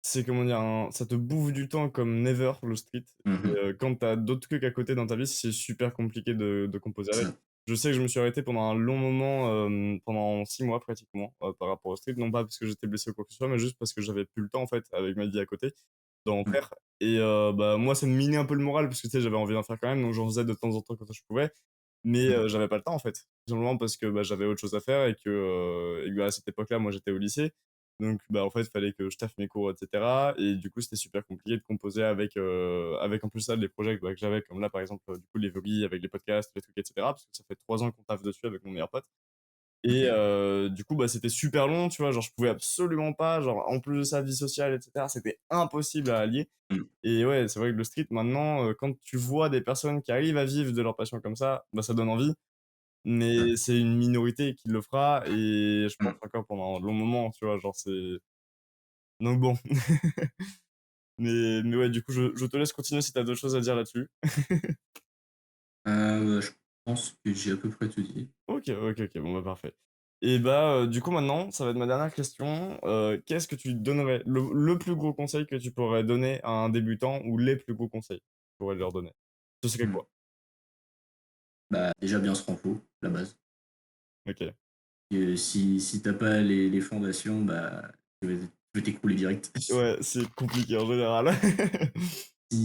Speaker 1: C'est comment dire? Ça te bouffe du temps comme never, le street et
Speaker 2: Mhm.
Speaker 1: quand tu as d'autres trucs à côté dans ta vie, c'est super compliqué de composer avec.
Speaker 2: Ça.
Speaker 1: Je sais que je me suis arrêté pendant un long moment, pendant 6 mois pratiquement, par rapport au street. Non pas parce que j'étais blessé ou quoi que ce soit, mais juste parce que j'avais plus le temps, en fait, avec ma vie à côté, d'en
Speaker 2: Ouais.
Speaker 1: faire et bah, moi, ça me minait un peu le moral parce que, tu sais, j'avais envie d'en faire quand même, donc j'en faisais de temps en temps quand je pouvais, mais
Speaker 2: Mhm.
Speaker 1: j'avais pas le temps, en fait. Tout simplement parce que, bah, j'avais autre chose à faire et que, à cette époque-là, moi, j'étais au lycée donc, bah, en fait, il fallait que je taffe mes cours, et cetera et du coup, c'était super compliqué de composer avec en plus ça, les projets, bah, que j'avais comme là, par exemple, du coup, les vlogs avec les podcasts, les trucs et cetera parce que ça fait 3 ans qu'on taffe dessus avec mon meilleur pote Et
Speaker 2: OK.
Speaker 1: du coup, bah, c'était super long, tu vois? Genre, je pouvais absolument pas, genre, en plus de ça, vie sociale et cetera, c'était impossible à allier.
Speaker 2: Mmh.
Speaker 1: Et ouais, c'est vrai que le street maintenant, quand tu vois des personnes qui arrivent à vivre de leur passion comme ça, bah, ça donne envie.
Speaker 2: Ouais.
Speaker 1: Mais c'est une minorité qui le fera et je pense
Speaker 2: Mmh.
Speaker 1: encore pendant un long moment, tu vois? Genre, c'est donc bon. Mais ouais, du coup, je te laisse continuer si tu as d'autres choses à dire là-dessus.
Speaker 2: Je pense que j'ai à peu près tout dit.
Speaker 1: OK, OK, OK, bon, bah, parfait. Et bah, du coup, maintenant, ça va être ma dernière question. Qu'est-ce que tu donnerais le plus gros conseil que tu pourrais donner à un débutant ou les plus gros conseils que tu pourrais leur donner? Ce serait
Speaker 2: Mmh.
Speaker 1: quoi?
Speaker 2: Bah, déjà bien se renfo, la base.
Speaker 1: OK.
Speaker 2: Si tu pas les fondations, bah, tu vas t'écrouler direct.
Speaker 1: Ouais, c'est compliqué en général.
Speaker 2: Si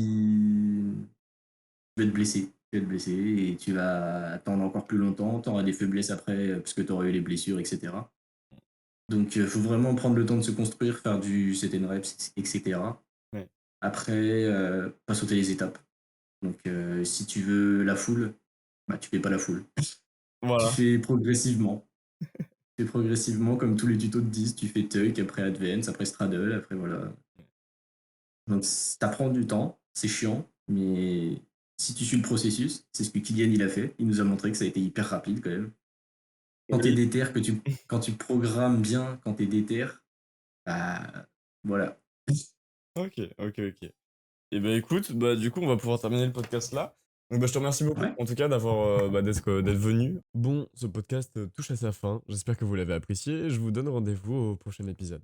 Speaker 2: tu vas te blesser, tu vas te blesser et tu vas attendre encore plus longtemps, tu auras des faiblesses après, parce que tu auras eu les blessures et cetera. Donc faut vraiment prendre le temps de se construire, faire du set and reps et cetera.
Speaker 1: Ouais,
Speaker 2: Après, pas sauter les étapes. Donc si tu veux la foule, bah, tu fais pas la foule. Tu
Speaker 1: voilà.
Speaker 2: fais progressivement. Tu fais progressivement comme tous les tutos te disent, tu fais Tuck, après Advance, après Straddle, après voilà. Donc ça prend du temps, c'est chiant, mais si tu suis le processus, c'est ce que Kylian il a fait. Il nous a montré que ça a été hyper rapide quand même. Quand tu es
Speaker 1: Oui.
Speaker 2: déter, quand tu programmes bien, quand tu es déter, bah voilà.
Speaker 1: OK, OK, OK. Et ben écoute, bah, du coup, on va pouvoir terminer le podcast là. Donc, bah, je te remercie beaucoup,
Speaker 2: Ouais.
Speaker 1: en tout cas, d'être venu. Bon, ce podcast touche à sa fin. J'espère que vous l'avez apprécié. Je vous donne rendez-vous au prochain épisode.